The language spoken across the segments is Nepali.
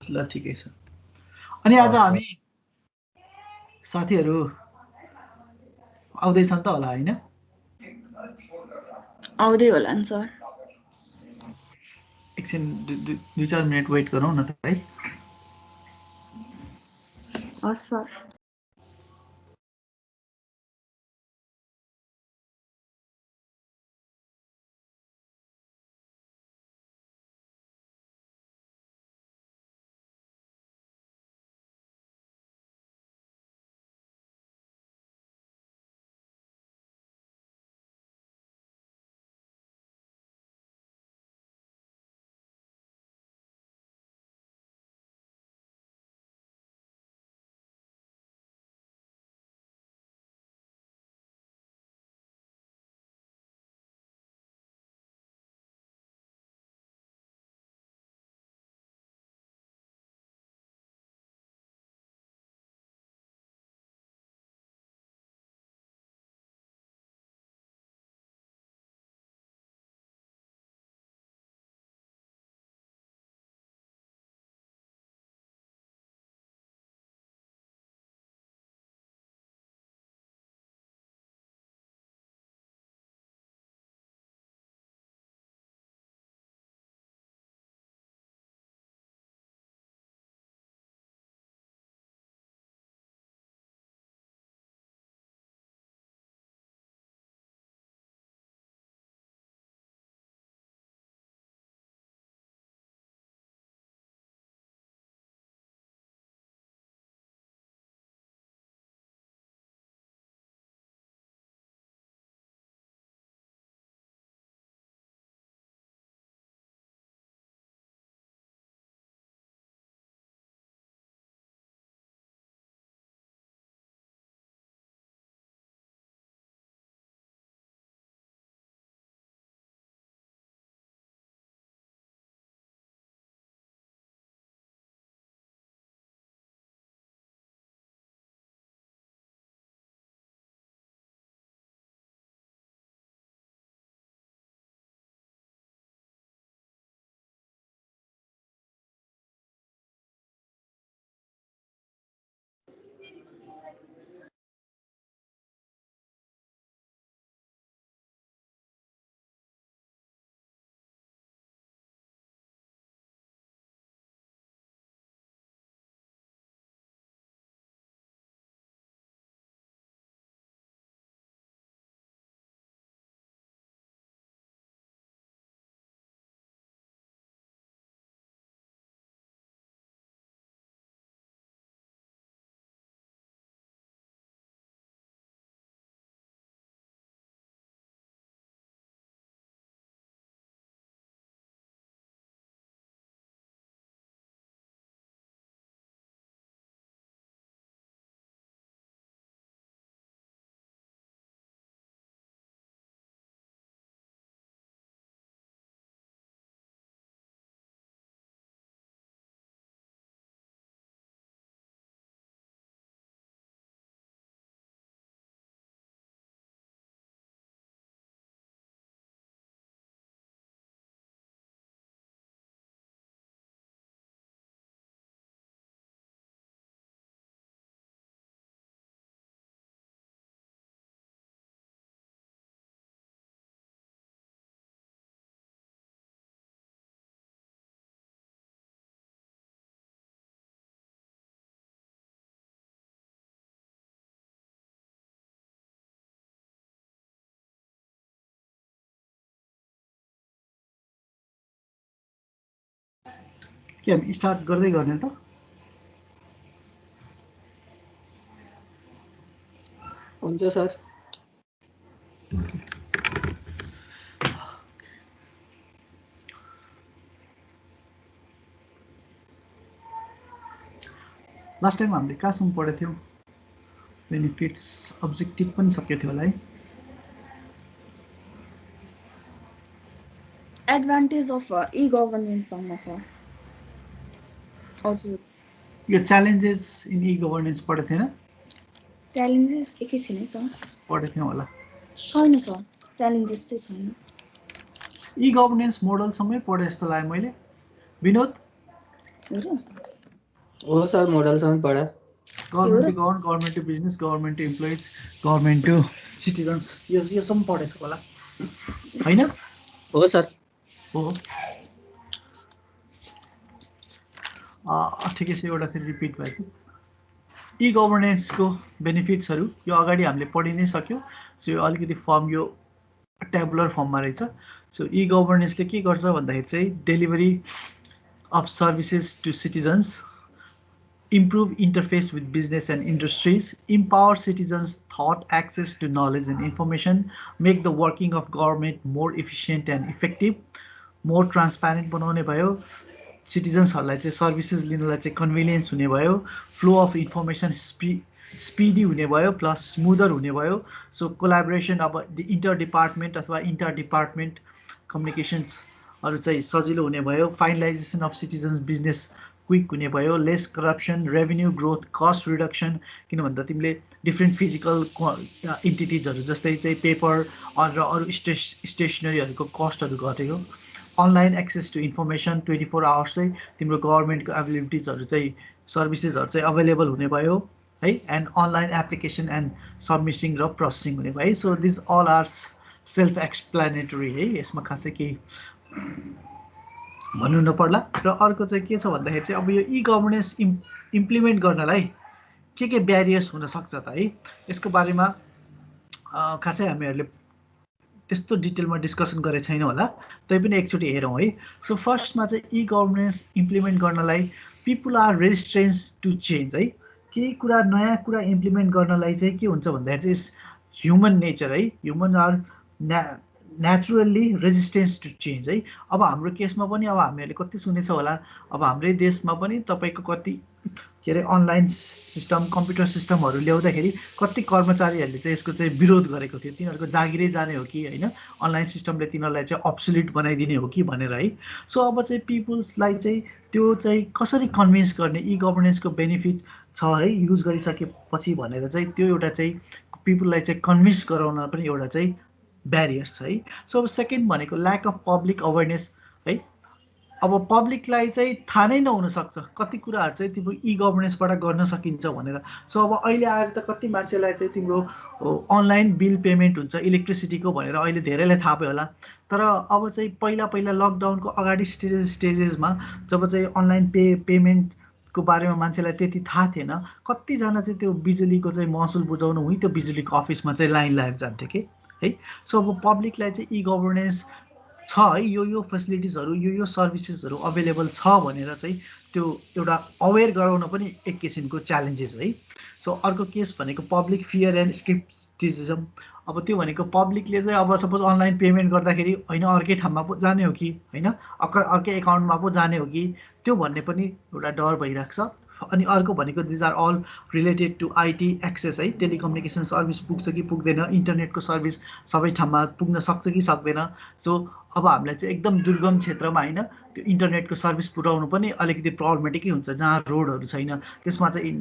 ल ठिकै छ। अनि आज हामी साथीहरू आउँदैछन् त होला हैन? आउँदै होला नि सर। एकछिन 2-4 मिनेट वेट गरौँ न त है। हस् सर। के हामी स्टार्ट गर्दै गर्ने त? हुन्छ सर। लास्ट टाइम हामीले कहाँसम्म पढेको थियौँ? बेनिफिट्स अब्जेक्टिभ पनि सकेको थियो होला है? एडभान्टेज अफ ई गभर्नेन्ससम्म सर। हजुर। यो च्यालेन्जेस इन ई गभर्नेन्स पढेको थिएन? च्यालेन्जेस एकैछिन है सर। पढेको थियौँ होला। छैन सर, च्यालेन्जेस चाहिँ छैन। ई गभर्नेन्स मोडलसम्मै पढे जस्तो लाग्यो मैले। विनोद? हो र? हो सर मोडलसम्म पढा government to government, government to business, government to employees, government to citizens, यो सम्म पढेको होला होइन? हो सर। हो ठिकै छ, एउटा फेरि रिपिट भयो। ई गभर्नेन्सको बेनिफिट्सहरू यो अगाडि हामीले पढि नै सक्यौँ। सो यो अलिकति फर्म यो ट्याबुलर फर्ममा रहेछ। सो ई गभर्नेन्सले के गर्छ भन्दाखेरि चाहिँ delivery of services to citizens, improve interface with business and industries, empower citizens' thought access to knowledge and information, make the working of government more efficient and effective, more transparent बनाउने भयो, सिटिजन्सहरूलाई चाहिँ सर्भिसेस लिनलाई चाहिँ कन्भिनियन्स हुने भयो, फ्लो अफ इन्फर्मेसन स्पिडी हुने भयो, प्लस स्मुदर हुने भयो। सो कोलाबोरेसन अब इन्टर डिपार्टमेन्ट अथवा इन्टर डिपार्टमेन्ट कम्युनिकेसन्सहरू चाहिँ सजिलो हुने भयो, फाइनलाइजेसन अफ सिटिजन्स बिजनेस क्विक हुने भयो, lace corruption, revenue growth, cost reduction, किन भन्दा तिमीले डिफ्रेन्ट फिजिकल इन्टिटिजहरू जस्तै चाहिँ पेपर र अरू स्टेसनरीहरूको कस्टहरू घटेको, online access to information 24 hours चाहिँ तिम्रो गभर्मेन्टको एभाइलेबिलिटिजहरू चाहिँ सर्भिसेसहरू चाहिँ अभाइलेबल हुने भयो है, and online application and submitting र प्रोसेसिङ हुने भयो। So this all are self explanatory है, यसमा खासै केही भन्नु नपर्ला। र अर्को चाहिँ के छ भन्दाखेरि चाहिँ अब यो ई गभर्नेन्स इम्प्लिमेन्ट गर्नलाई के ब्यारियर्स हुनसक्छ त है, यसको बारेमा खासै हामीहरूले त्यस्तो डिटेलमा डिस्कसन गरेको छैनौँ होला, तैपनि एकचोटि हेरौँ है। सो फर्स्टमा चाहिँ ई गभर्नेन्स इम्प्लिमेन्ट गर्नलाई people are resistance to change है, केही कुरा नयाँ कुरा इम्प्लिमेन्ट गर्नलाई चाहिँ के हुन्छ भन्दाखेरि चाहिँ ह्युमन नेचर है, human are naturally resistance to change है। अब हाम्रो केसमा पनि अब हामीहरूले कति सुनेछ होला, अब हाम्रै देशमा पनि तपाईँको कति के अरे अनलाइन सिस्टम कम्प्युटर सिस्टमहरू ल्याउँदाखेरि कति कर्मचारीहरूले चाहिँ यसको चाहिँ विरोध गरेको थियो, तिनीहरूको जागिरै जाने हो कि होइन, अनलाइन सिस्टमले तिनीहरूलाई चाहिँ अब्सोल्युट बनाइदिने हो कि भनेर है। सो अब चाहिँ पिपुल्सलाई चाहिँ त्यो चाहिँ कसरी कन्भिन्स गर्ने, ई गभर्नेन्सको बेनिफिट छ है युज गरिसकेपछि भनेर चाहिँ त्यो एउटा चाहिँ पिपुललाई चाहिँ कन्भिन्स गराउन पनि एउटा चाहिँ ब्यारियर्स छ है। सो अब सेकेन्ड भनेको ल्याक अफ पब्लिक अवेरनेस है, अब पब्लिकलाई चाहिँ थाहा नै नहुनसक्छ कति कुराहरू चाहिँ तिम्रो ई गभर्नेन्सबाट गर्न सकिन्छ भनेर। सो अब अहिले आएर त कति मान्छेलाई चाहिँ तिम्रो अनलाइन बिल पेमेन्ट हुन्छ इलेक्ट्रिसिटीको भनेर अहिले धेरैलाई थाहा भयो होला, तर अब चाहिँ पहिला लकडाउनको अगाडि स्टेजेसमा जब चाहिँ अनलाइन पेमेन्टको बारेमा मान्छेलाई त्यति थाहा थिएन, कतिजना चाहिँ त्यो बिजुलीको चाहिँ महसुल बुझाउनु हुँ त्यो बिजुलीको अफिसमा चाहिँ लाइन लागेर जान्थ्यो कि है। सो अब पब्लिकलाई चाहिँ ई गभर्नेन्स छ है, यो फेसिलिटिजहरू यो सर्भिसेसहरू अभाइलेबल छ भनेर चाहिँ त्यो एउटा अवेर गराउन पनि एक किसिमको च्यालेन्जेस है। सो अर्को केस भनेको पब्लिक फियर एन्ड स्केप्टिसिजम, अब त्यो भनेको पब्लिकले चाहिँ अब सपोज अनलाइन पेमेन्ट गर्दाखेरि होइन अर्कै ठाउँमा पो जाने हो कि होइन अर्कै एकाउन्टमा पो जाने हो कि, त्यो भन्ने पनि एउटा डर भइरहेको छ। अनि अर्को भनेको these are all related to IT access है, टेलिकम्युनिकेसन सर्भिस पुग्छ कि पुग्दैन, इन्टरनेटको सर्भिस सबै ठाउँमा पुग्न सक्छ कि सक्दैन। सो अब हामीलाई चाहिँ एकदम दुर्गम क्षेत्रमा होइन त्यो इन्टरनेटको सर्भिस पुर्याउनु पनि अलिकति प्रब्लमेटिकै हुन्छ, जहाँ रोडहरू छैन त्यसमा चाहिँ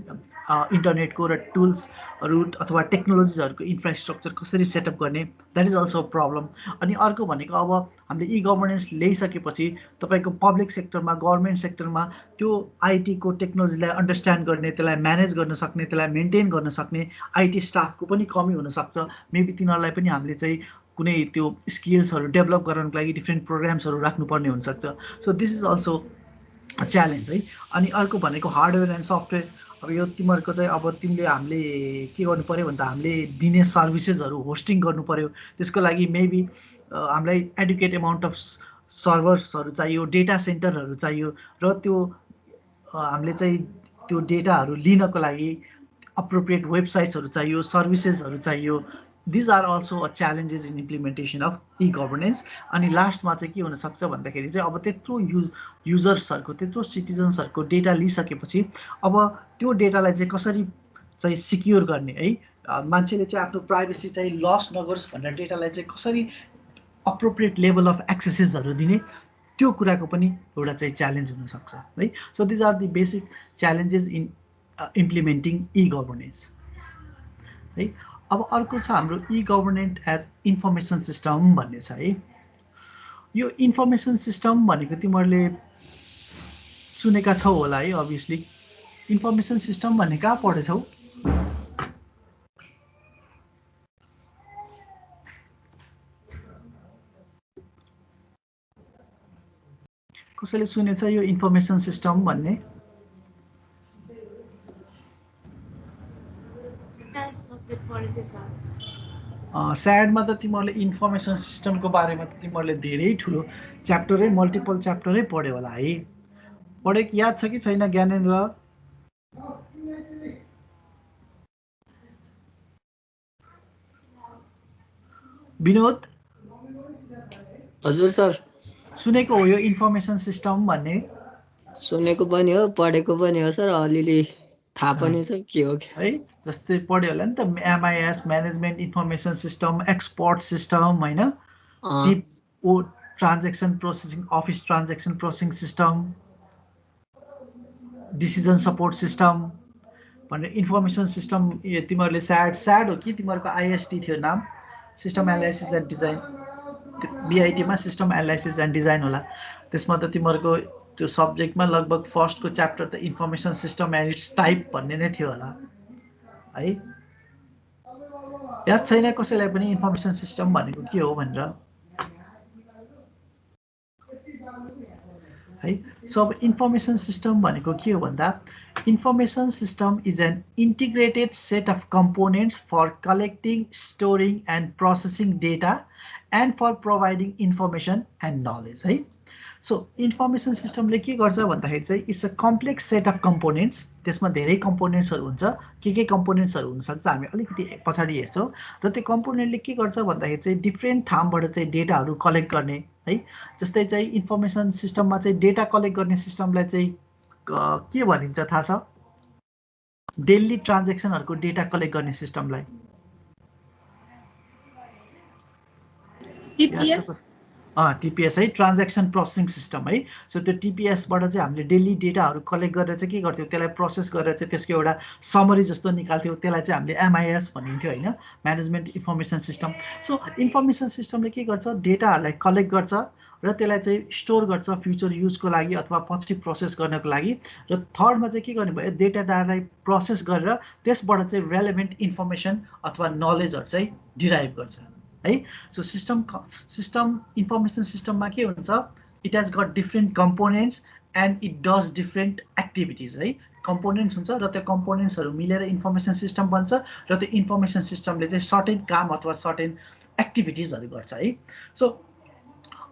इन्टरनेटको र टुल्सहरू अथवा टेक्नोलोजिजहरूको इन्फ्रास्ट्रक्चर कसरी सेटअप गर्ने, द्याट इज अल्सो प्रब्लम। अनि अर्को भनेको अब हामीले ई गभर्नेन्स ल्याइसकेपछि तपाईँको पब्लिक सेक्टरमा गभर्मेन्ट सेक्टरमा त्यो आइटीको टेक्नोलोजीलाई अन्डरस्ट्यान्ड गर्ने, त्यसलाई म्यानेज गर्न सक्ने, त्यसलाई मेन्टेन गर्न सक्ने आइटी स्टाफको पनि कमी हुनसक्छ। मेबी तिनीहरूलाई पनि हामीले चाहिँ कुनै त्यो स्किल्सहरू डेभलप गर्नको लागि डिफ्रेन्ट प्रोग्राम्सहरू राख्नुपर्ने हुनसक्छ। So this is also challenge है। अनि अर्को भनेको हार्डवेयर एन्ड सफ्टवेयर, अब यो तिमीहरूको चाहिँ अब तिमीले हामीले के गर्नु पऱ्यो भन्दा हामीले दिने सर्भिसेसहरू होस्टिङ गर्नु पऱ्यो, त्यसको लागि मेबी हामीलाई एडुकेट एमाउन्ट अफ सर्भर्सहरू चाहियो, डेटा सेन्टरहरू चाहियो, र त्यो हामीले चाहिँ त्यो डेटाहरू लिनको लागि अप्रोप्रिएट वेबसाइट्सहरू चाहियो, सर्भिसेसहरू चाहियो। These are also a challenges in implementation of E governance. अनि लास्टमा चाहिँ के हुनसक्छ भन्दाखेरि चाहिँ अब त्यत्रो युजर्सहरूको त्यत्रो सिटिजन्सहरूको डेटा लिइसकेपछि अब त्यो डेटालाई चाहिँ कसरी चाहिँ सिक्योर गर्ने है, मान्छेले चाहिँ आफ्नो प्राइभेसी चाहिँ लस नगरोस् भनेर डेटालाई चाहिँ कसरी अप्रोप्रिएट लेभल अफ एक्सेसेसहरू दिने, त्यो कुराको पनि एउटा चाहिँ च्यालेन्ज हुनसक्छ है। So these are the basic challenges in implementing E governance है। अब अर्को छ हाम्रो E government as information system भन्ने छ है। यो इन्फर्मेसन सिस्टम भनेको तिमीहरूले सुनेका छौ होला है अभियसली, इन्फर्मेसन सिस्टम भन्ने कहाँ पढेछौ? कसैले सुनेछ यो इन्फर्मेसन सिस्टम भन्ने? स्याडमा त तिमीहरूले इन्फर्मेसन सिस्टमको बारेमा त तिमीहरूले धेरै ठुलो च्याप्टरै मल्टिपल च्याप्टरै पढ्यो होला है। पढेको याद छ कि छैन ज्ञानेन्द्र? विनोद हजुर सर सुनेको हो यो इन्फर्मेसन सिस्टम भन्ने? सुनेको पनि हो पढेको पनि हो सर अलिअलि थाहा पनि छ के हो है जस्तै पढ्यो होला नि त MIS management information system expert system हैन टिपो transaction processing office transaction processing system decision support system भनेर इन्फर्मेसन सिस्टम तिमीहरूले स्याड हो कि तिमीहरूको आइएसटी थियो नाम सिस्टम एनालाइसिस एन्ड डिजाइन बिआइटीमा सिस्टम एनालाइसिस एन्ड डिजाइन होला त्यसमा त तिमीहरूको त्यो सब्जेक्टमा लगभग फर्स्टको च्याप्टर त information system and its type भन्ने नै थियो होला है। याद छैन कसैलाई पनि इन्फर्मेसन सिस्टम भनेको के हो भनेर है? सो अब इन्फर्मेसन सिस्टम भनेको के हो भन्दा information system is an integrated set of components for collecting storing and processing data and for providing information and knowledge है। सो इन्फर्मेसन सिस्टमले के गर्छ भन्दाखेरि चाहिँ it's a complex set of components त्यसमा धेरै कम्पोनेन्ट्सहरू हुन्छ के कम्पोनेन्ट्सहरू हुनसक्छ हामी अलिकति पछाडि हेर्छौँ र त्यो कम्पोनेन्टले के गर्छ भन्दाखेरि चाहिँ डिफ्रेन्ट ठाउँबाट चाहिँ डेटाहरू कलेक्ट गर्ने है। जस्तै चाहिँ इन्फर्मेसन सिस्टममा चाहिँ डेटा कलेक्ट गर्ने सिस्टमलाई चाहिँ के भनिन्छ थाहा छ? डेली ट्रान्जेक्सनहरूको डेटा कलेक्ट गर्ने सिस्टमलाई टिपिएस है ट्रान्जेक्सन प्रोसेसिङ सिस्टम है। सो त्यो टिपिएसबाट चाहिँ हामीले डेली डेटाहरू कलेक्ट गरेर चाहिँ के गर्थ्यौँ त्यसलाई प्रोसेस गरेर चाहिँ त्यसको एउटा समरी जस्तो निकाल्थ्यौँ त्यसलाई चाहिँ हामीले एमआइएस भनिन्थ्यो होइन management information system. So information सिस्टमले के गर्छ डेटाहरूलाई कलेक्ट गर्छ र त्यसलाई चाहिँ स्टोर गर्छ फ्युचर युजको लागि अथवा पछि प्रोसेस गर्नको लागि र थर्डमा चाहिँ के गर्ने भयो डेटालाई प्रोसेस गरेर त्यसबाट चाहिँ रेलेभेन्ट इन्फर्मेसन अथवा नलेजहरू चाहिँ डिराइभ गर्छ है। सो सिस्टम इन्फर्मेसन सिस्टममा के हुन्छ it has got different components and it does different activities है। कम्पोनेन्ट्स हुन्छ र त्यो कम्पोनेन्ट्सहरू मिलेर इन्फर्मेसन सिस्टम बन्छ र त्यो इन्फर्मेसन सिस्टमले चाहिँ सर्टेन काम अथवा सर्टेन एक्टिभिटिजहरू गर्छ है। सो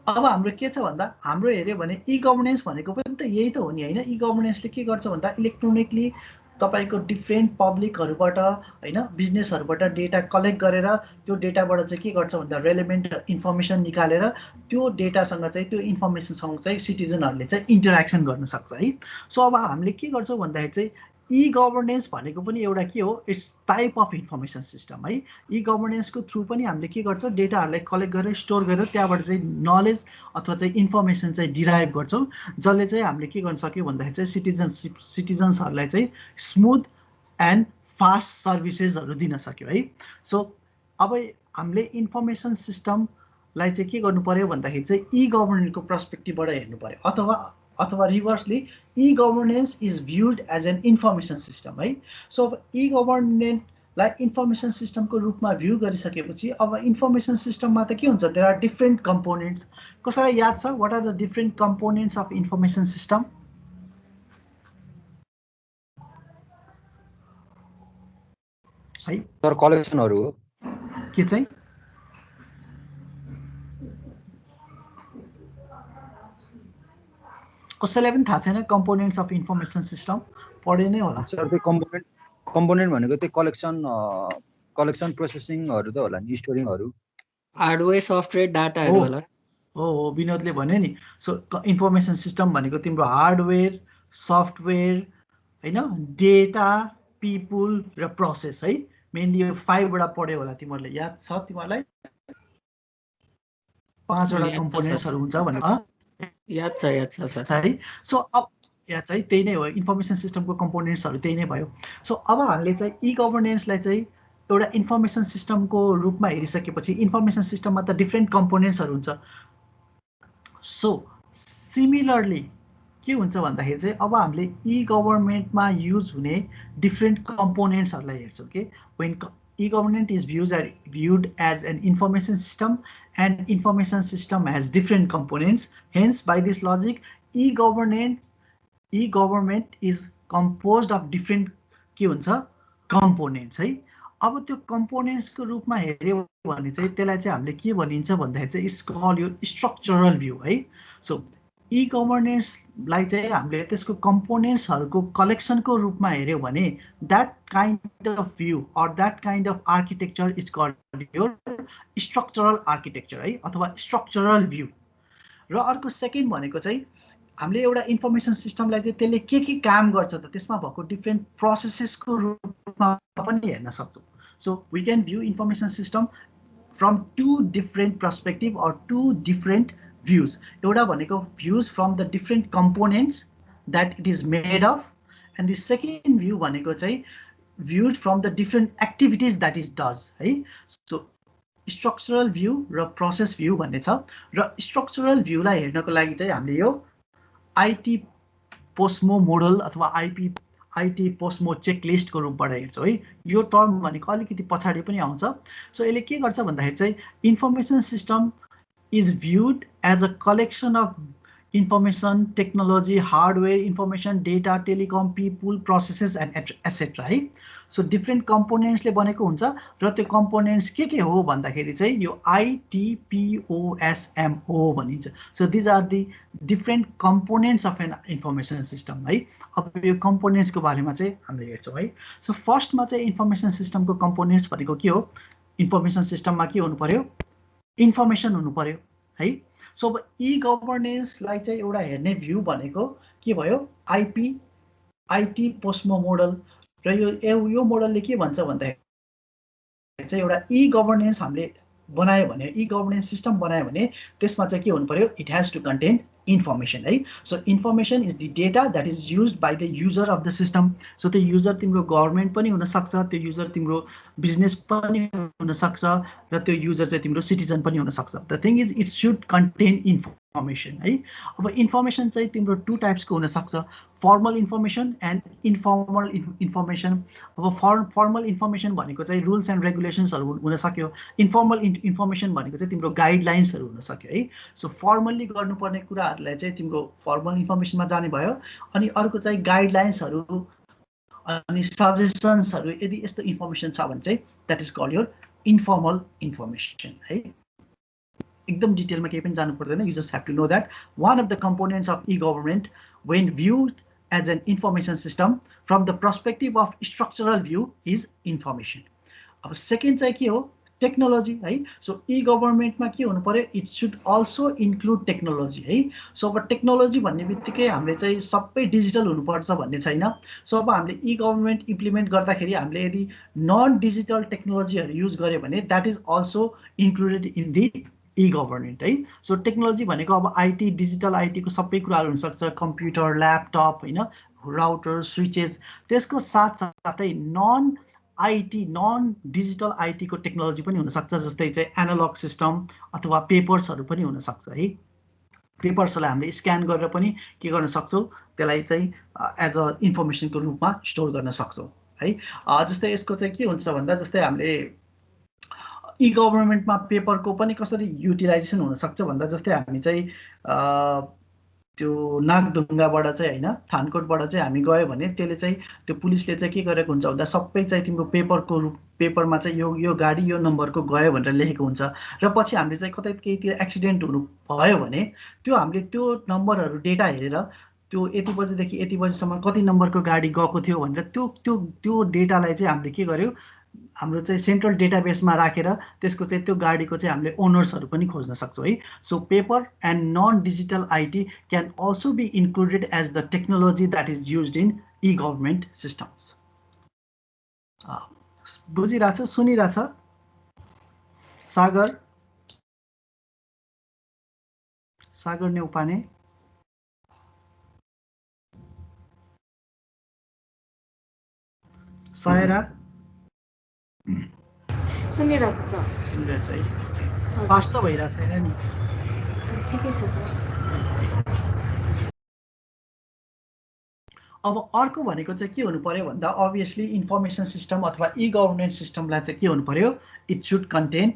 अब हाम्रो के छ भन्दा हाम्रो हेऱ्यो भने ई गभर्नेन्स भनेको पनि त यही त हो नि होइन। ई गभर्नेन्सले के गर्छ भन्दा इलेक्ट्रोनिकली तपाईँको डिफ्रेन्ट पब्लिकहरूबाट होइन बिजनेसहरूबाट डेटा कलेक्ट गरेर त्यो डेटाबाट चाहिँ के गर्छ भन्दा रेलेभेन्ट इन्फर्मेसन निकालेर त्यो डेटासँग चाहिँ त्यो इन्फर्मेसनसँग चाहिँ सिटिजनहरूले चाहिँ इन्टरेक्सन गर्न सक्छ है। सो अब हामीले के गर्छौँ भन्दाखेरि चाहिँ ई गभर्नेन्स भनेको पनि एउटा के हो it's type of information system है। ई गभर्नेन्सको थ्रु पनि हामीले के गर्छौँ डेटाहरूलाई कलेक्ट गरेर स्टोर गरेर त्यहाँबाट चाहिँ नलेज अथवा चाहिँ इन्फर्मेसन चाहिँ डिराइभ गर्छौँ जसले चाहिँ हामीले के गर्न सक्यो भन्दाखेरि चाहिँ सिटिजन्सहरूलाई चाहिँ स्मुथ एन्ड फास्ट सर्भिसेसहरू दिन सक्यो है। सो अब हामीले इन्फर्मेसन सिस्टमलाई चाहिँ के गर्नु पर्यो भन्दाखेरि चाहिँ ई गभर्नेन्सको पर्सपेक्टिभबाट हेर्नु पर्यो अथवा reversely e governance is viewed as an information system है। सो अब ई गभर्नेन्सलाई इन्फर्मेसन सिस्टमको रूपमा भ्यू गरिसकेपछि अब इन्फर्मेसन सिस्टममा त के हुन्छ देयर आर डिफ्रेन्ट कम्पोनेन्ट्स। कसैलाई याद छ what are the different components of information system? है सर कलेक्सनहरू हो के चाहिँ कसैलाई पनि थाहा छैन कम्पोनेन्ट्स अफ इन्फर्मेसन सिस्टम पढे नै होला सर। त्यो कम्पोनेन्ट भनेको त्यो कलेक्सन प्रोसेसिङहरू त होला नि स्टोरिङहरू हार्डवेयर सफ्टवेयर डाटाहरू होला। हो विनोदले भन्यो नि। सो इन्फर्मेसन सिस्टम भनेको तिम्रो हार्डवेयर सफ्टवेयर होइन डेटा पिपुल र प्रोसेस है। मेनली यो 5वटा पढ्यो होला तिमीहरूले याद छ तिमीहरूलाई 5वटा कम्पोनेन्ट्सहरू हुन्छ भनेर याद छ सर है। सो अब याद छ है त्यही नै हो इन्फर्मेसन सिस्टमको कम्पोनेन्ट्सहरू त्यही नै भयो। सो अब हामीले चाहिँ ई गभर्नेन्सलाई चाहिँ एउटा इन्फर्मेसन सिस्टमको रूपमा हेरिसकेपछि इन्फर्मेसन सिस्टममा त डिफ्रेन्ट कम्पोनेन्ट्सहरू हुन्छ। सो सिमिलरली के हुन्छ भन्दाखेरि चाहिँ अब हामीले ई गभर्नमेन्टमा युज हुने डिफ्रेन्ट कम्पोनेन्ट्सहरूलाई हेर्छौँ के when e-government is viewed as an information system, and information system has different components. Hence, by this logic, e-government is composed of different के हुन्छ components है। अब त्यो components को रूपमा हेर्यो भने चाहिँ त्यसलाई चाहिँ हामीले के भनिन्छ भन्दाखेरि चाहिँ इट्स कॉल्ड यो स्ट्रक्चरल भ्यू है। सो ई-गभर्नेन्स लाई चाहिँ हामीले त्यसको कम्पोनेन्ट्सहरूको कलेक्सनको रूपमा हेर्यो भने that kind of view or that kind of architecture is called your structural architecture है अथवा स्ट्रक्चरल भ्यू। र अर्को सेकेन्ड भनेको चाहिँ हामीले एउटा इन्फर्मेसन सिस्टमलाई चाहिँ त्यसले के काम गर्छ त त्यसमा भएको डिफ्रेन्ट प्रोसेसेसको रूपमा पनि हेर्न सक्छौँ। So we can view information system from to different perspective or to different views. एउटा भनेको views from the different components that it is made of, and the second view भनेको चाहिँ viewed from the different activities that it does है। So structural view र process view भन्ने छ र structural view लाई हेर्नको लागि चाहिँ हामीले यो IT पोस्मो मोडल अथवा IT पोस्मो चेकलिस्ट को रूपबाट हेर्छौँ है। यो टर्म भनेको अलिकति पछाडि पनि आउँछ। सो यसले के गर्छ भन्दाखेरि चाहिँ information system is viewed as a collection of information, technology, hardware, information, data, telecom, people, processes, and etc. है। So different components ले बनेको हुन्छ र त्यो components के हो भन्दाखेरि चाहिँ यो ITPOSMO भनिन्छ। So these are the different components of an information system है। अब यो components को बारेमा चाहिँ हामीले हेर्छौँ है। So first मा चाहिँ information system को components भनेको के हो? Information system मा के हुनु पर्यो? इन्फर्मेसन हुनु पर्यो है। सो अब ई गभर्नेन्सलाई चाहिँ एउटा हेर्ने भ्यू भनेको के भयो आइटी पोस्मो मोडल र यो मोडलले के भन्छ भन्दाखेरि चाहिँ एउटा ई गभर्नेन्स हामीले बनायो भने ई गभर्नेन्स सिस्टम बनायो भने त्यसमा चाहिँ के हुनु पर्यो it has to contain information है। So information is the data that is used by the user of the system. So त्यो युजर तिम्रो गभर्मेन्ट पनि हुनसक्छ, त्यो युजर तिम्रो बिजनेस पनि हुनसक्छ र त्यो युजर चाहिँ तिम्रो सिटिजन पनि हुनसक्छ। The thing is it should contain information है। अब इन्फर्मेसन चाहिँ तिम्रो टु टाइप्सको हुनसक्छ, formal information and informal information. अब फर्मल इन्फर्मेसन भनेको चाहिँ रुल्स एन्ड रेगुलेसन्सहरू हुन सक्यो, इन्फर्मल इन्फर्मेसन भनेको चाहिँ तिम्रो गाइडलाइन्सहरू हुन सक्यो है। सो फर्मल्ली गर्नुपर्ने कुराहरूलाई चाहिँ तिम्रो फर्मल इन्फर्मेसनमा जाने भयो, अनि अर्को चाहिँ गाइडलाइन्सहरू अनि सजेसन्सहरू यदि यस्तो इन्फर्मेसन छ भने चाहिँ that is called your informal information है। एकदम डिटेलमा केही पनि जानु पर्दैन, you just have to know that one of the components of E government when viewed as an information system from the perspective of structural view is information. अब सेकेन्ड चाहिँ के हो टेक्नोलोजी है। सो ई गभर्नमेन्टमा के हुनु पर्यो it should also include technology है। सो अब टेक्नोलोजी भन्ने बित्तिकै हामीले चाहिँ सबै डिजिटल हुनुपर्छ भन्ने छैन। सो अब हामीले ई गभर्नमेन्ट इम्प्लिमेन्ट गर्दाखेरि हामीले यदि नन डिजिटल टेक्नोलोजीहरू युज गर्यो भने that is also included in the e government है। सो टेक्नोलोजी भनेको अब आइटी डिजिटल आइटीको सबै कुराहरू हुनसक्छ, कम्प्युटर ल्यापटप होइन, राउटर स्विचेस। त्यसको साथसाथै नन आइटी नन डिजिटल आइटीको टेक्नोलोजी पनि हुनसक्छ, जस्तै चाहिँ एनालग सिस्टम अथवा पेपर्सहरू पनि हुनसक्छ है। पेपर्सलाई हामीले स्क्यान गरेर पनि के गर्न सक्छौँ त्यसलाई चाहिँ एज अ इन्फर्मेसनको रूपमा स्टोर गर्न सक्छौँ है। जस्तै यसको चाहिँ के हुन्छ भन्दा जस्तै हामीले ई गभर्नमेन्टमा पेपरको पनि कसरी युटिलाइजेसन हुनसक्छ भन्दा जस्तै हामी चाहिँ त्यो नागढुङ्गाबाट चाहिँ होइन थानकोटबाट चाहिँ हामी गयो भने त्यसले चाहिँ त्यो पुलिसले चाहिँ के गरेको हुन्छ भन्दा सबै चाहिँ तिम्रो पेपरमा चाहिँ यो गाडी यो नम्बरको गयो भनेर लेखेको हुन्छ र पछि हामीले चाहिँ कतै केहीतिर एक्सिडेन्ट हुनु भयो भने त्यो हामीले त्यो नम्बरहरू डेटा हेरेर त्यो यति बजेदेखि यति बजेसम्म कति नम्बरको गाडी गएको थियो भनेर त्यो डेटालाई चाहिँ हामीले के गर्यो हाम्रो चाहिँ सेन्ट्रल डेटाबेसमा राखेर त्यसको चाहिँ त्यो गाडीको चाहिँ हामीले ओनर्सहरू पनि खोज्न सक्छौँ है। So paper and non digital IT can also be included as the technology that is used in e government systems. बुझिरहेछ सुनिरहेछ सागर नेउपाने सायरा सुनिरहेछ सर। सुनिरहेछ है, फास्ट त भइरहेछ नि, ठिकै छ सर। अब अर्को भनेको चाहिँ के हुनु पर्यो भन्दा अभियसली इन्फर्मेसन सिस्टम अथवा ई गभर्नेन्स सिस्टमलाई चाहिँ के हुनु पर्यो, इट सुड कन्टेन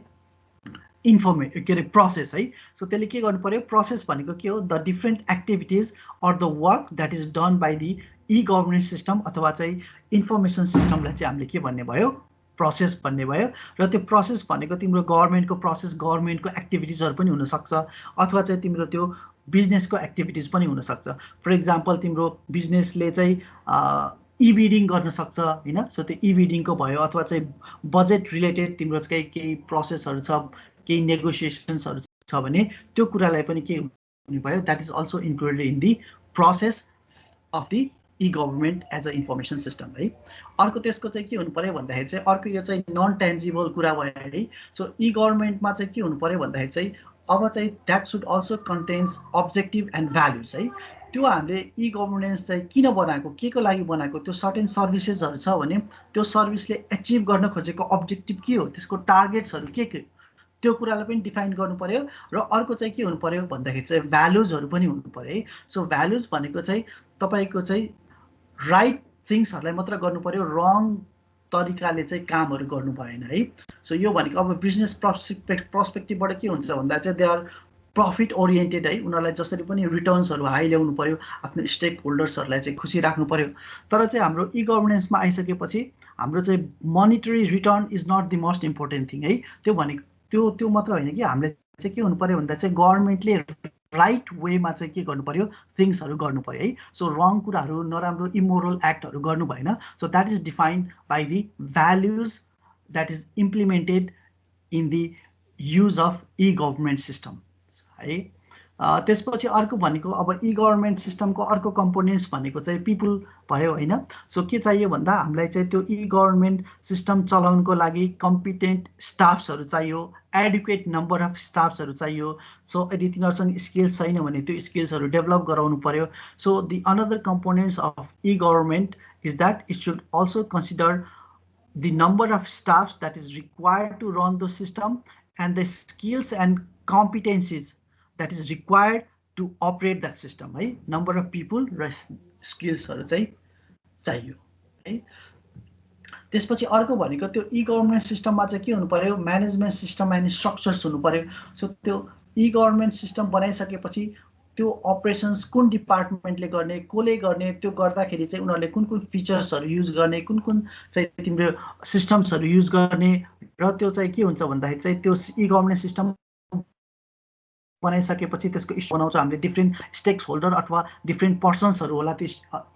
के अरे प्रोसेस है। सो त्यसले के गर्नु पर्यो, प्रोसेस भनेको के हो, the different activities or the work that is done by the E governance system अथवा चाहिँ इन्फर्मेसन सिस्टमलाई चाहिँ हामीले के भन्ने भयो, प्रोसेस भन्ने भयो। र त्यो प्रोसेस भनेको तिम्रो गभर्मेन्टको प्रोसेस, गभर्मेन्टको एक्टिभिटिजहरू पनि हुनसक्छ अथवा चाहिँ तिम्रो त्यो बिजनेसको एक्टिभिटिज पनि हुनसक्छ। फर इक्जाम्पल तिम्रो बिजनेसले चाहिँ ई बिडिङ गर्न सक्छ होइन, सो त्यो ई बिडिङको भयो, अथवा चाहिँ बजेट रिलेटेड तिम्रो चाहिँ केही प्रोसेसहरू छ, केही नेगोसिएसन्सहरू छ भने त्यो कुरालाई पनि के हुने भयो, that is also included in the process of the E government as a information system है। अर्को त्यसको चाहिँ के हुनु पर्यो भन्दाखेरि चाहिँ अर्को यो चाहिँ नन टेन्जिबल कुरा भयो है। सो ई गभर्मेन्टमा चाहिँ के हुनु पर्यो भन्दाखेरि चाहिँ अब चाहिँ that should also contents objective and values है। त्यो हामीले ई गभर्नेन्स चाहिँ किन बनाएको, के को लागि बनाएको, त्यो सर्टेन सर्भिसेसहरू छ भने त्यो सर्भिसले एचिभ गर्न खोजेको अब्जेक्टिभ के हो, त्यसको टार्गेट्सहरू के त्यो कुरालाई पनि डिफाइन गर्नु पर्यो। र अर्को चाहिँ के हुनु पर्यो भन्दाखेरि चाहिँ भ्यालुजहरू पनि हुनु पर्यो है। सो भ्यालुज भनेको चाहिँ तपाईँको चाहिँ राइट थिङ्सहरूलाई मात्र गर्नु पर्यो, रङ तरिकाले चाहिँ कामहरू गर्नु भएन है। सो यो भनेको अब बिजनेस पर्सपेक्टिभबाट के हुन्छ भन्दा चाहिँ दे आर प्रफिट ओरिएन्टेड है, उनीहरूलाई जसरी पनि रिटर्न्सहरू हाई ल्याउनु पर्यो, आफ्नो स्टेक होल्डर्सहरूलाई चाहिँ खुसी राख्नु पर्यो। तर चाहिँ हाम्रो ई गभर्नेन्समा आइसकेपछि हाम्रो चाहिँ monetary return is not the most important thing है। त्यो भनेको त्यो मात्र होइन कि हामीले चाहिँ के हुनु पर्यो भन्दा चाहिँ गभर्मेन्टले राइट वेमा चाहिँ के गर्नु पर्यो, थिङ्सहरू गर्नु पर्यो है। सो रङ कुराहरू, नराम्रो इमोरल एक्टहरू गर्नु भएन। So that is defined by the values that is implemented in the use of e government system है। त्यसपछि अर्को भनेको अब ई गभर्मेन्ट सिस्टमको अर्को कम्पोनेन्ट्स भनेको चाहिँ पिपुल भयो होइन। सो के चाहियो भन्दा हामीलाई चाहिँ त्यो ई गभर्मेन्ट सिस्टम चलाउनको लागि कम्पिटेन्ट स्टाफ्सहरू चाहियो, एडुकेट नम्बर अफ स्टाफ्सहरू चाहियो। सो यदि तिनीहरूसँग स्किल्स छैन भने त्यो स्किल्सहरू डेभलप गराउनु पर्यो। So the another components of e government is that it should also consider the number of staffs that is required to run the system and the skills and competencies that is required to operate that system है। number of people र स्किल्सहरू चाहिँ चाहियो है। त्यसपछि अर्को भनेको त्यो ई गभर्मेन्ट सिस्टममा चाहिँ के हुनु पर्यो, म्यानेजमेन्ट सिस्टम एन्ड स्ट्रक्चर्स हुनु पर्यो। सो त्यो ई गभर्मेन्ट सिस्टम बनाइसकेपछि त्यो अपरेसन्स कुन डिपार्टमेन्टले गर्ने, कसले गर्ने, त्यो गर्दाखेरि चाहिँ उनीहरूले कुन कुन फिचर्सहरू युज गर्ने, कुन कुन चाहिँ तिम्रो सिस्टम्सहरू युज गर्ने, र त्यो चाहिँ के हुन्छ भन्दाखेरि चाहिँ त्यो ई गभर्नेन्स सिस्टम बनाइसकेपछि त्यसको इस्यु बनाउँछ हामीले डिफ्रेन्ट स्टेक्स होल्डर अथवा डिफ्रेन्ट पर्सन्सहरू होला त्यो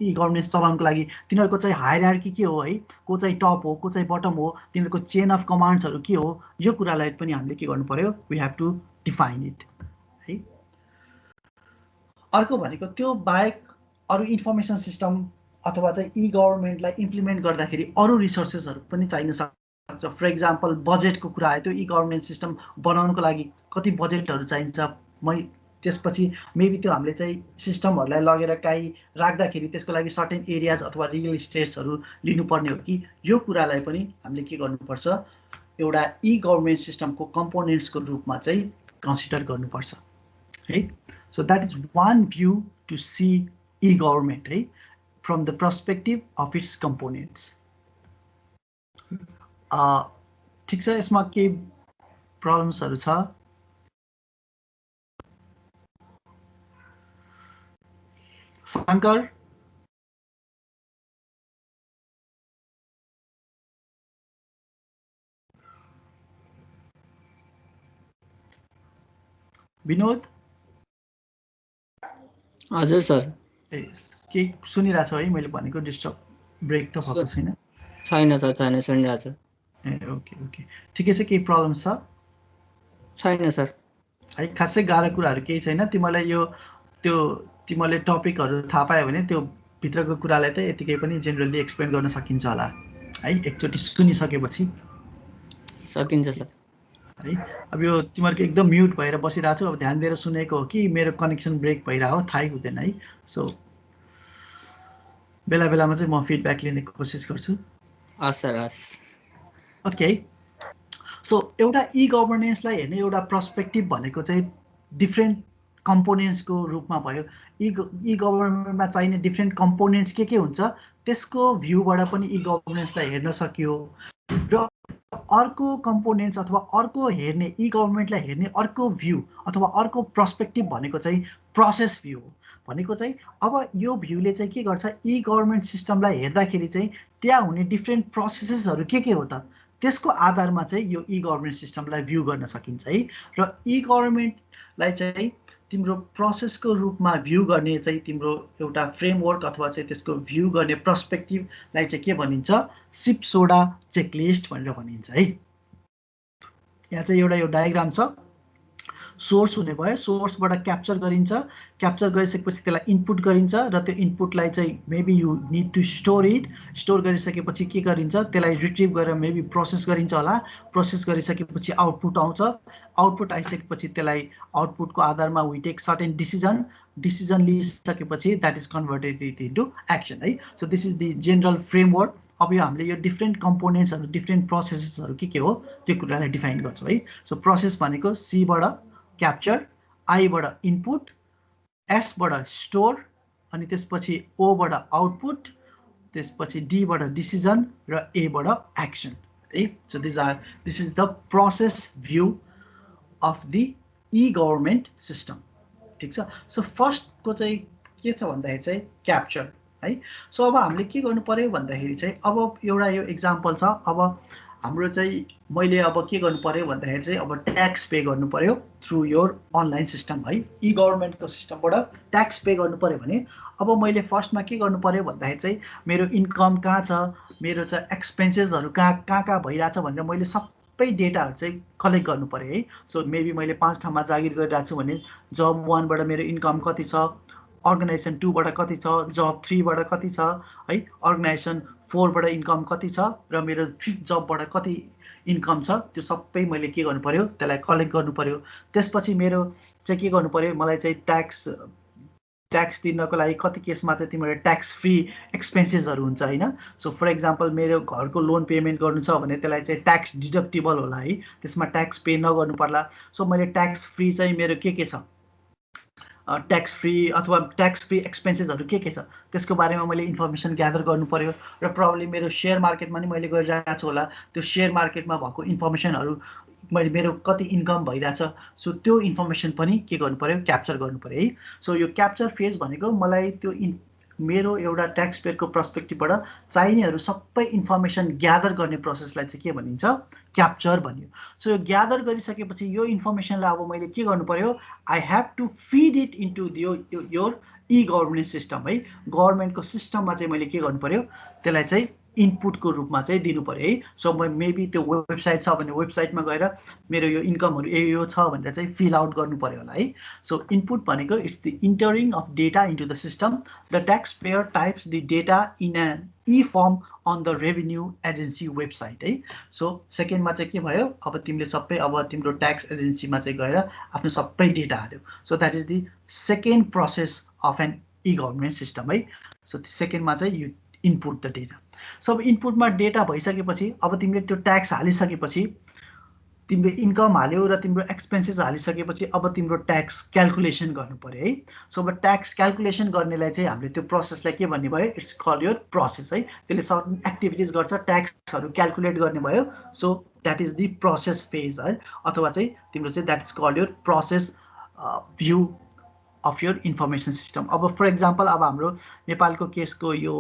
ई गभर्नेन्स चलाउनको लागि। तिनीहरूको चाहिँ हायरार्की के हो है, को चाहिँ टप हो, को चाहिँ बटम हो, तिनीहरूको चेन अफ कमान्ड्सहरू के हो, यो कुरालाई पनि हामीले के गर्नु पर्यो, we have to define it है। अर्को भनेको त्यो बाहेक अरू इन्फर्मेसन सिस्टम अथवा चाहिँ ई गभर्मेन्टलाई इम्प्लिमेन्ट गर्दाखेरि अरू रिसोर्सेसहरू पनि चाहिन सक्छ। फर इक्जाम्पल बजेटको कुरा आयो, त्यो ई गभर्नेन्स सिस्टम बनाउनको लागि कति बजेटहरू चाहिन्छ, त्यसपछि मेबी त्यो हामीले चाहिँ सिस्टमहरूलाई लगेर काहीँ राख्दाखेरि त्यसको लागि सर्टेन एरियाज अथवा रियल इस्टेट्सहरू लिनुपर्ने हो कि, यो कुरालाई पनि हामीले के गर्नुपर्छ, एउटा ई गभर्मेन्ट सिस्टमको कम्पोनेन्ट्सको रूपमा चाहिँ कन्सिडर गर्नुपर्छ है। So that is one view to see e-government, right? From the perspective of its components. ठीक छ, यसमा के प्रब्लम्सहरू छ? शङ्कर, विनोद, हजुर सर। के सुनिरहेछ है मैले भनेको? डिस्टर्ब ब्रेक त भएको छैन? छैन सर, छैन, सुनिरहेछ। ए ओके ओके, ठिकै छ। केही प्रब्लम छ? छैन सर है, खासै गाह्रो कुराहरू केही छैन। तिमीले टपिकहरू थाहा पायो भने त्यो भित्रको कुरालाई त यतिकै पनि जेनरली एक्सप्लेन गर्न सकिन्छ होला है, एकचोटि सुनिसकेपछि। सकिन्छ सर है। अब यो तिमीहरूको एकदम म्युट भएर बसिरहेको छु, अब ध्यान दिएर सुनेको हो कि मेरो कनेक्सन ब्रेक भइरहेको हो थाहै हुँदैन है। सो बेला बेलामा चाहिँ म फिडब्याक लिने कोसिस गर्छु। हस् सर, हस्। ओके, सो एउटा ई गभर्नेन्सलाई हेर्ने एउटा पर्सपेक्टिभ भनेको चाहिँ डिफ्रेन्ट कम्पोनेन्ट्सको रूपमा भयो। ई गभर्नमेन्टमा चाहिने डिफ्रेन्ट कम्पोनेन्ट्स के हुन्छ त्यसको भ्यूबाट पनि ई गभर्नेन्सलाई हेर्न सकियो। र अर्को कम्पोनेन्ट्स अथवा अर्को हेर्ने ई गभर्नमेन्टलाई हेर्ने अर्को भ्यू अथवा अर्को पर्सपेक्टिभ भनेको चाहिँ प्रोसेस भ्यू हो। भनेको चाहिँ अब यो भ्यूले चाहिँ के गर्छ, ई गभर्नमेन्ट सिस्टमलाई हेर्दाखेरि चाहिँ त्यहाँ हुने डिफ्रेन्ट प्रोसेसेसहरू के हो त, त्यसको आधारमा चाहिँ यो ई गभर्नमेन्ट सिस्टमलाई भ्यू गर्न सकिन्छ है। र ई गभर्नमेन्टलाई चाहिँ तिम्रो प्रोसेसको रूपमा भ्यू गर्ने चाहिँ तिम्रो एउटा फ्रेमवर्क अथवा चाहिँ त्यसको भ्यू गर्ने पर्सपेक्टिभलाई चाहिँ के भनिन्छ, सिपसोडा चेकलिस्ट भनेर भनिन्छ है। यहाँ चाहिँ एउटा यो डायग्राम छ, सोर्स हुने भयो, सोर्सबाट क्याप्चर गरिन्छ, क्याप्चर गरिसकेपछि त्यसलाई इनपुट गरिन्छ र त्यो इनपुटलाई चाहिँ maybe you need to store it, store गरिसकेपछि के गरिन्छ त्यसलाई रिट्रिभ गरेर मेबी प्रोसेस गरिन्छ होला, प्रोसेस गरिसकेपछि आउटपुट आउँछ, आउटपुट आइसकेपछि त्यसलाई आउटपुटको आधारमा वी टेक सर्टेन डिसिजन लिइसकेपछि that is converted into action है। So this is the general framework. अब यो हामीले यो डिफ्रेन्ट कम्पोनेन्ट्सहरू डिफ्रेन्ट प्रोसेसेसहरू के हो त्यो कुरालाई डिफाइन गर्छौँ है। सो प्रोसेस भनेको सीबाट क्याप्चर, आईबाट इनपुट, एसबाट स्टोर, अनि त्यसपछि ओबाट आउटपुट, त्यसपछि डीबाट डिसिजन र एबाट एक्सन है। So this is the process view of the E government system. ठिक छ। सो फर्स्टको चाहिँ के छ भन्दाखेरि चाहिँ क्याप्चर है। सो अब हामीले के गर्नु पर्यो भन्दाखेरि चाहिँ अब एउटा यो इक्जाम्पल छ, अब हाम्रो चाहिँ मैले अब के गर्नु पर्यो भन्दाखेरि चाहिँ अब ट्याक्स पे गर्नु पर्यो थ्रु योर अनलाइन सिस्टम है। ई गभर्नमेन्टको सिस्टमबाट ट्याक्स पे गर्नु पर्यो भने अब मैले फर्स्टमा के गर्नु पर्यो भन्दाखेरि चाहिँ मेरो इन्कम कहाँ छ, मेरो चाहिँ एक्सपेन्सेसहरू कहाँ भइरहेछ भनेर मैले सबै डेटाहरू चाहिँ कलेक्ट गर्नु पर्यो है। सो मेबी मैले 5 ठाउँमा जागिर गरिरहेको छु भने जब 1बाट मेरो इन्कम कति छ, अर्गनाइजेसन 2बाट कति छ, जब 3बाट कति छ है, अर्गनाइजेसन 4बाट इन्कम कति छ र मेरो 5th जबबाट कति इन्कम छ, त्यो सबै मैले के गर्नु पर्यो त्यसलाई कलेक्ट गर्नु पर्यो। त्यसपछि मेरो चाहिँ के गर्नु पर्यो, मलाई चाहिँ ट्याक्स तिर्नको लागि कति केसमा चाहिँ तिम्रो ट्याक्स फ्री एक्सपेन्सेसहरू हुन्छ होइन। सो फर इक्जाम्पल मेरो घरको लोन पेमेन्ट गर्नु छ भने त्यसलाई चाहिँ ट्याक्स डिडक्टिबल होला है, त्यसमा ट्याक्स पे नगर्नु पर्ला। सो मैले ट्याक्स फ्री चाहिँ मेरो के छ, ट्याक्स फ्री अथवा ट्याक्स फ्री एक्सपेन्सेसहरू के छ त्यसको बारेमा मैले इन्फर्मेसन ग्यादर गर्नु पर्यो। र प्रब्लली मेरो सेयर मार्केटमा नि मैले गरिरहेको छु होला, त्यो सेयर मार्केटमा भएको इन्फर्मेसनहरू मेरो कति इन्कम भइरहेछ, सो त्यो इन्फर्मेसन पनि के गर्नु पर्यो, क्याप्चर गर्नु पर्यो है। सो यो क्याप्चर फेज भनेको मलाई त्यो मेरो एउटा ट्याक्स पेयरको पर्सपेक्टिभबाट चाहिनेहरू सबै इन्फर्मेसन ग्यादर गर्ने प्रोसेसलाई चाहिँ के भनिन्छ, क्याप्चर भनियो। सो यो ग्यादर गरिसकेपछि यो इन्फर्मेसनलाई अब मैले के गर्नु पर्यो, I have to feed it into your E governance system है। गभर्नमेन्टको सिस्टममा चाहिँ मैले के गर्नु पर्यो, त्यसलाई चाहिँ इनपुटको रूपमा चाहिँ दिनु पर्यो है। सो म मेबी त्यो वेबसाइट छ भने वेबसाइटमा गएर मेरो यो इन्कमहरू यो छ भनेर चाहिँ फिल आउट गर्नु पर्यो होला है। सो इनपुट भनेको it's the entering of data into the system, the tax payer types the data in an E form on the revenue agency website है। सो सेकेन्डमा चाहिँ के भयो, अब तिमीले सबै अब तिम्रो ट्याक्स एजेन्सीमा चाहिँ गएर आफ्नो सबै डेटा हाल्यो। So that is the second process of N E government system है। सो सेकेन्डमा चाहिँ you input the data. So अब इनपुटमा डेटा भइसकेपछि अब तिमीले त्यो ट्याक्स हालिसकेपछि तिम्रो इन्कम हाल्यो र तिम्रो एक्सपेन्सेस हालिसकेपछि अब तिम्रो ट्याक्स क्यालकुलेसन गर्नु पर्यो है। सो अब ट्याक्स क्यालकुलेसन गर्नेलाई चाहिँ हामीले त्यो प्रोसेसलाई के भन्ने भयो, इट्स कल योर प्रोसेस है। त्यसले सर्टन एक्टिभिटिज गर्छ, ट्याक्सहरू क्यालकुलेट गर्ने भयो। So that is the process phase है, अथवा चाहिँ तिम्रो चाहिँ that is call your process view of your information system. अब फर इक्जाम्पल अब हाम्रो नेपालको केसको यो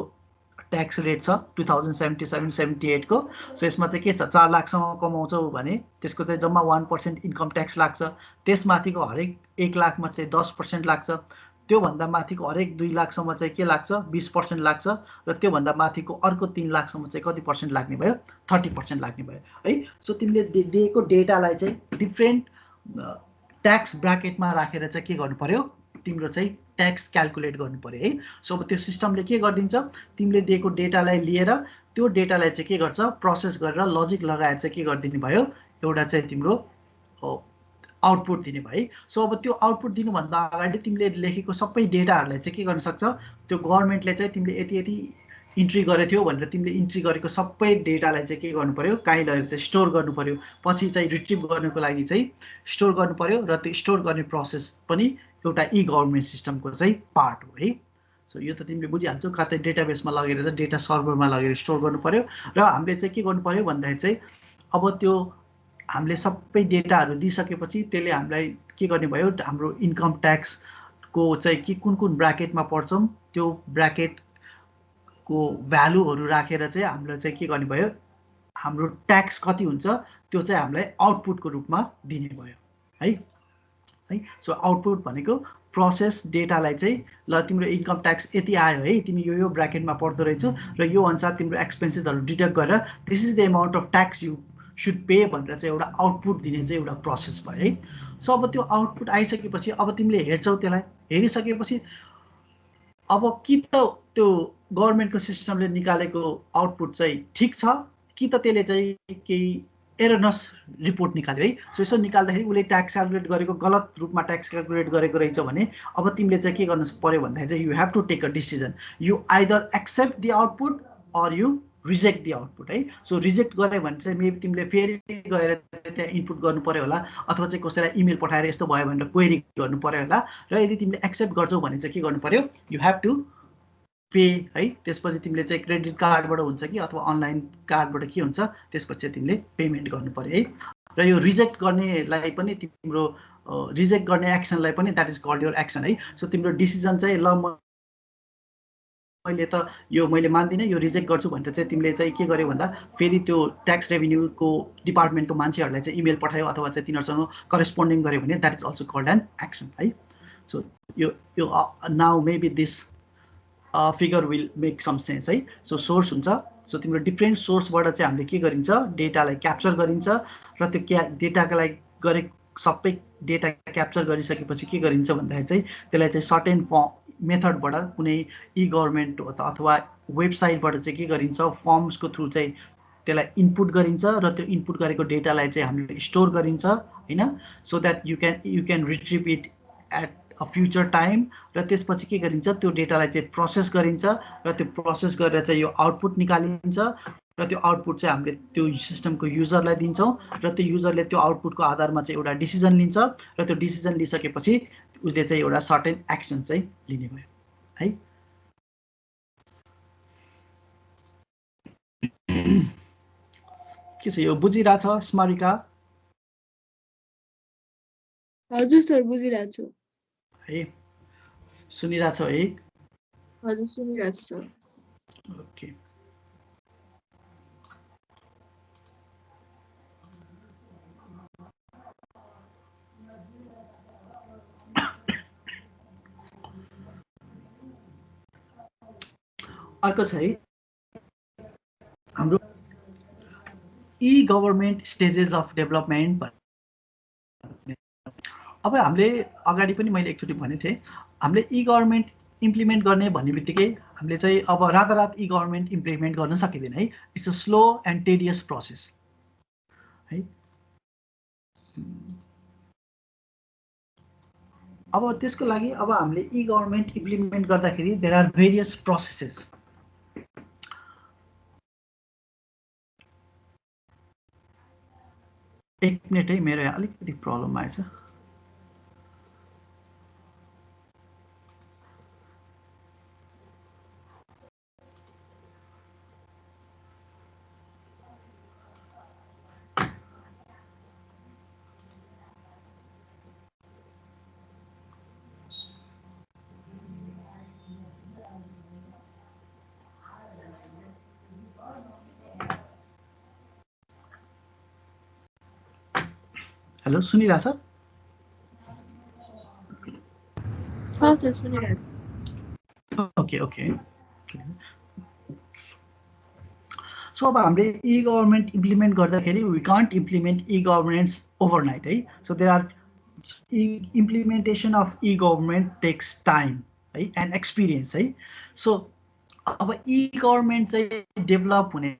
ट्याक्स रेट छ 2077-78 को। सो यसमा चाहिँ के छ, 4 लाखसम्म कमाउँछौ भने त्यसको चाहिँ जम्मा 1% इन्कम ट्याक्स लाग्छ। त्यसमाथिको हरेक 1 लाखमा चाहिँ 10% लाग्छ। त्योभन्दा माथिको हरेक 2 लाखसम्म चाहिँ के लाग्छ, 20% लाग्छ। र त्योभन्दा माथिको अर्को 3 लाखसम्म चाहिँ कति पर्सेन्ट लाग्ने भयो, 30% लाग्ने भयो है। सो तिमीले दिएको डेटालाई चाहिँ डिफ्रेन्ट ट्याक्स ब्राकेटमा राखेर चाहिँ के गर्नु पर्यो, तिम्रो चाहिँ ट्याक्स क्यालकुलेट गर्नु पर्यो है। सो अब त्यो सिस्टमले के गरिदिन्छ, तिमीले दिएको डेटालाई लिएर त्यो डेटालाई चाहिँ के गर्छ, प्रोसेस गरेर लजिक लगाएर चाहिँ के गरिदिने भयो, एउटा चाहिँ तिम्रो आउटपुट दिने भयो है। सो अब त्यो आउटपुट दिनुभन्दा अगाडि तिमीले लेखेको सबै डेटाहरूलाई चाहिँ के गर्न सक्छ, त्यो गभर्नमेन्टले चाहिँ तिमीले यति इन्ट्री गरेको थियो भनेर तिमीले इन्ट्री गरेको सबै डेटालाई चाहिँ के गर्नु पर्यो, काहीँ लगेर चाहिँ स्टोर गर्नु पर्यो, पछि चाहिँ रिट्रिभ गर्नुको लागि चाहिँ स्टोर गर्नु पर्यो र त्यो स्टोर गर्ने प्रोसेस पनि एउटा ई गभर्मेन्ट सिस्टमको चाहिँ पार्ट हो है। सो यो त तिमीले बुझिहाल्छौ, कतै डेटाबेसमा लगेर चाहिँ डेटा सर्भरमा लगेर स्टोर गर्नु पर्यो र हामीले चाहिँ के गर्नु पर्यो भन्दाखेरि चाहिँ अब त्यो हामीले सबै डेटाहरू दिइसकेपछि त्यसले हामीलाई के गर्ने भयो, हाम्रो इन्कम ट्याक्सको चाहिँ के कुन ब्राकेटमा पर्छौँ त्यो ब्राकेटको भ्यालुहरू राखेर चाहिँ हामीलाई चाहिँ के गर्ने भयो, हाम्रो ट्याक्स कति हुन्छ त्यो चाहिँ हामीलाई आउटपुटको रूपमा दिने भयो है। सो आउटपुट भनेको प्रोसेस डेटालाई चाहिँ ल तिम्रो इन्कम ट्याक्स यति आयो है, तिमी यो ब्राकेटमा पर्दो रहेछौ र यो अनुसार तिम्रो एक्सपेन्सेसहरू डिडक्ट गरेर this is the amount of tax you should pay भनेर चाहिँ एउटा आउटपुट दिने चाहिँ एउटा प्रोसेस भयो है। सो अब त्यो आउटपुट आइसकेपछि अब तिमीले हेर्छौ, त्यसलाई हेरिसकेपछि अब कि त त्यो गभर्मेन्टको सिस्टमले निकालेको आउटपुट चाहिँ ठिक छ कि त त्यसले चाहिँ केही एररनस रिपोर्ट निकाल्यो है। सो यसो निकाल्दाखेरि उसले ट्याक्स क्यालकुलेट गरेको गलत रूपमा ट्याक्स क्यालकुलेट गरेको रहेछ भने अब तिमीले चाहिँ के गर्नु पर्यो भन्दाखेरि चाहिँ you have to take a decision, you either accept the output or you reject the output है। सो रिजेक्ट गऱ्यो भने चाहिँ मेबी तिमीले फेरि गएर त्यहाँ इनपुट गर्नु पर्यो होला, अथवा चाहिँ कसैलाई इमेल पठाएर यस्तो भयो भनेर क्वेरी गर्नु पर्यो होला, र यदि तिमीले एक्सेप्ट गर्छौ भने चाहिँ के गर्नु पर्यो, यु हेभ टु पे है। त्यसपछि तिमीले चाहिँ क्रेडिट कार्डबाट हुन्छ कि अथवा अनलाइन कार्डबाट के हुन्छ त्यसपछि चाहिँ तिमीले पेमेन्ट गर्नु पर्यो है। र यो रिजेक्ट गर्नेलाई पनि तिम्रो रिजेक्ट गर्ने एक्सनलाई पनि that is called your action है। सो तिम्रो डिसिजन चाहिँ ल मैले त यो मैले मान्दिनँ, यो रिजेक्ट गर्छु भनेर चाहिँ तिमीले चाहिँ के गर्यो भन्दा फेरि त्यो ट्याक्स रेभिन्यूको डिपार्टमेन्टको मान्छेहरूलाई चाहिँ इमेल पठायो अथवा चाहिँ तिनीहरूसँग करेस्पोन्डिङ गर्यो भने that is also called an action है। सो यो now maybe this figure will make some sense है। सो सोर्स हुन्छ, सो तिम्रो डिफ्रेन्ट सोर्सबाट चाहिँ हामीले के गरिन्छ, डेटालाई क्याप्चर गरिन्छ र त्यो डेटाको लागि गरे सबै डेटा क्याप्चर गरिसकेपछि के गरिन्छ भन्दाखेरि चाहिँ त्यसलाई चाहिँ सर्टेन मेथडबाट कुनै ई गभर्मेन्ट अथवा वेबसाइटबाट चाहिँ के गरिन्छ, फर्म्सको थ्रु चाहिँ त्यसलाई इनपुट गरिन्छ र त्यो इनपुट गरेको डेटालाई चाहिँ हामीले स्टोर गरिन्छ हैन, so that you can retrieve it at a future time. र त्यसपछि के गरिन्छ, त्यो डेटालाई चाहिँ प्रोसेस गरिन्छ र त्यो प्रोसेस गरेर चाहिँ यो आउटपुट निकालिन्छ र त्यो आउटपुट चाहिँ हामीले त्यो सिस्टमको युजरलाई दिन्छौँ र त्यो युजरले त्यो आउटपुटको आधारमा चाहिँ एउटा डिसिजन लिन्छ र त्यो डिसिजन लिइसकेपछि उसले चाहिँ एउटा सर्टेन एक्सन चाहिँ लिने भयो है। के छ यो बुझिरहेछ स्मरिका? हजुर सर बुझिरहेको छु है, सुनिरहेछ है? हजुर सुनिरहेको छु सर। ओके, अर्को छ है हाम्रो ई गभर्मेन्ट स्टेजेस अफ डेभलपमेन्ट। अब हामीले अगाडि पनि मैले एकचोटि भनेको थिएँ, हामीले ई गभर्मेन्ट इम्प्लिमेन्ट गर्ने भन्ने बित्तिकै हामीले चाहिँ अब रातारात ई गभर्मेन्ट इम्प्लिमेन्ट गर्न सकिँदैन है। It's a slow and tedious process है। अब त्यसको लागि अब हामीले ई गभर्मेन्ट इम्प्लिमेन्ट गर्दाखेरि देयर आर भेरियस प्रोसेसेस। एक मिनट है, मेरो यहाँ अलिकति प्रब्लम आएछ। हेलो, सुनिरहेछ? Okay okay. सो अब हामीले ई गभर्मेन्ट इम्प्लिमेन्ट गर्दाखेरि we can't implement e governance overnight है। So there are implementation of e government takes time है एन्ड एक्सपिरियन्स है। सो अब ई गभर्मेन्ट चाहिँ डेभलप हुने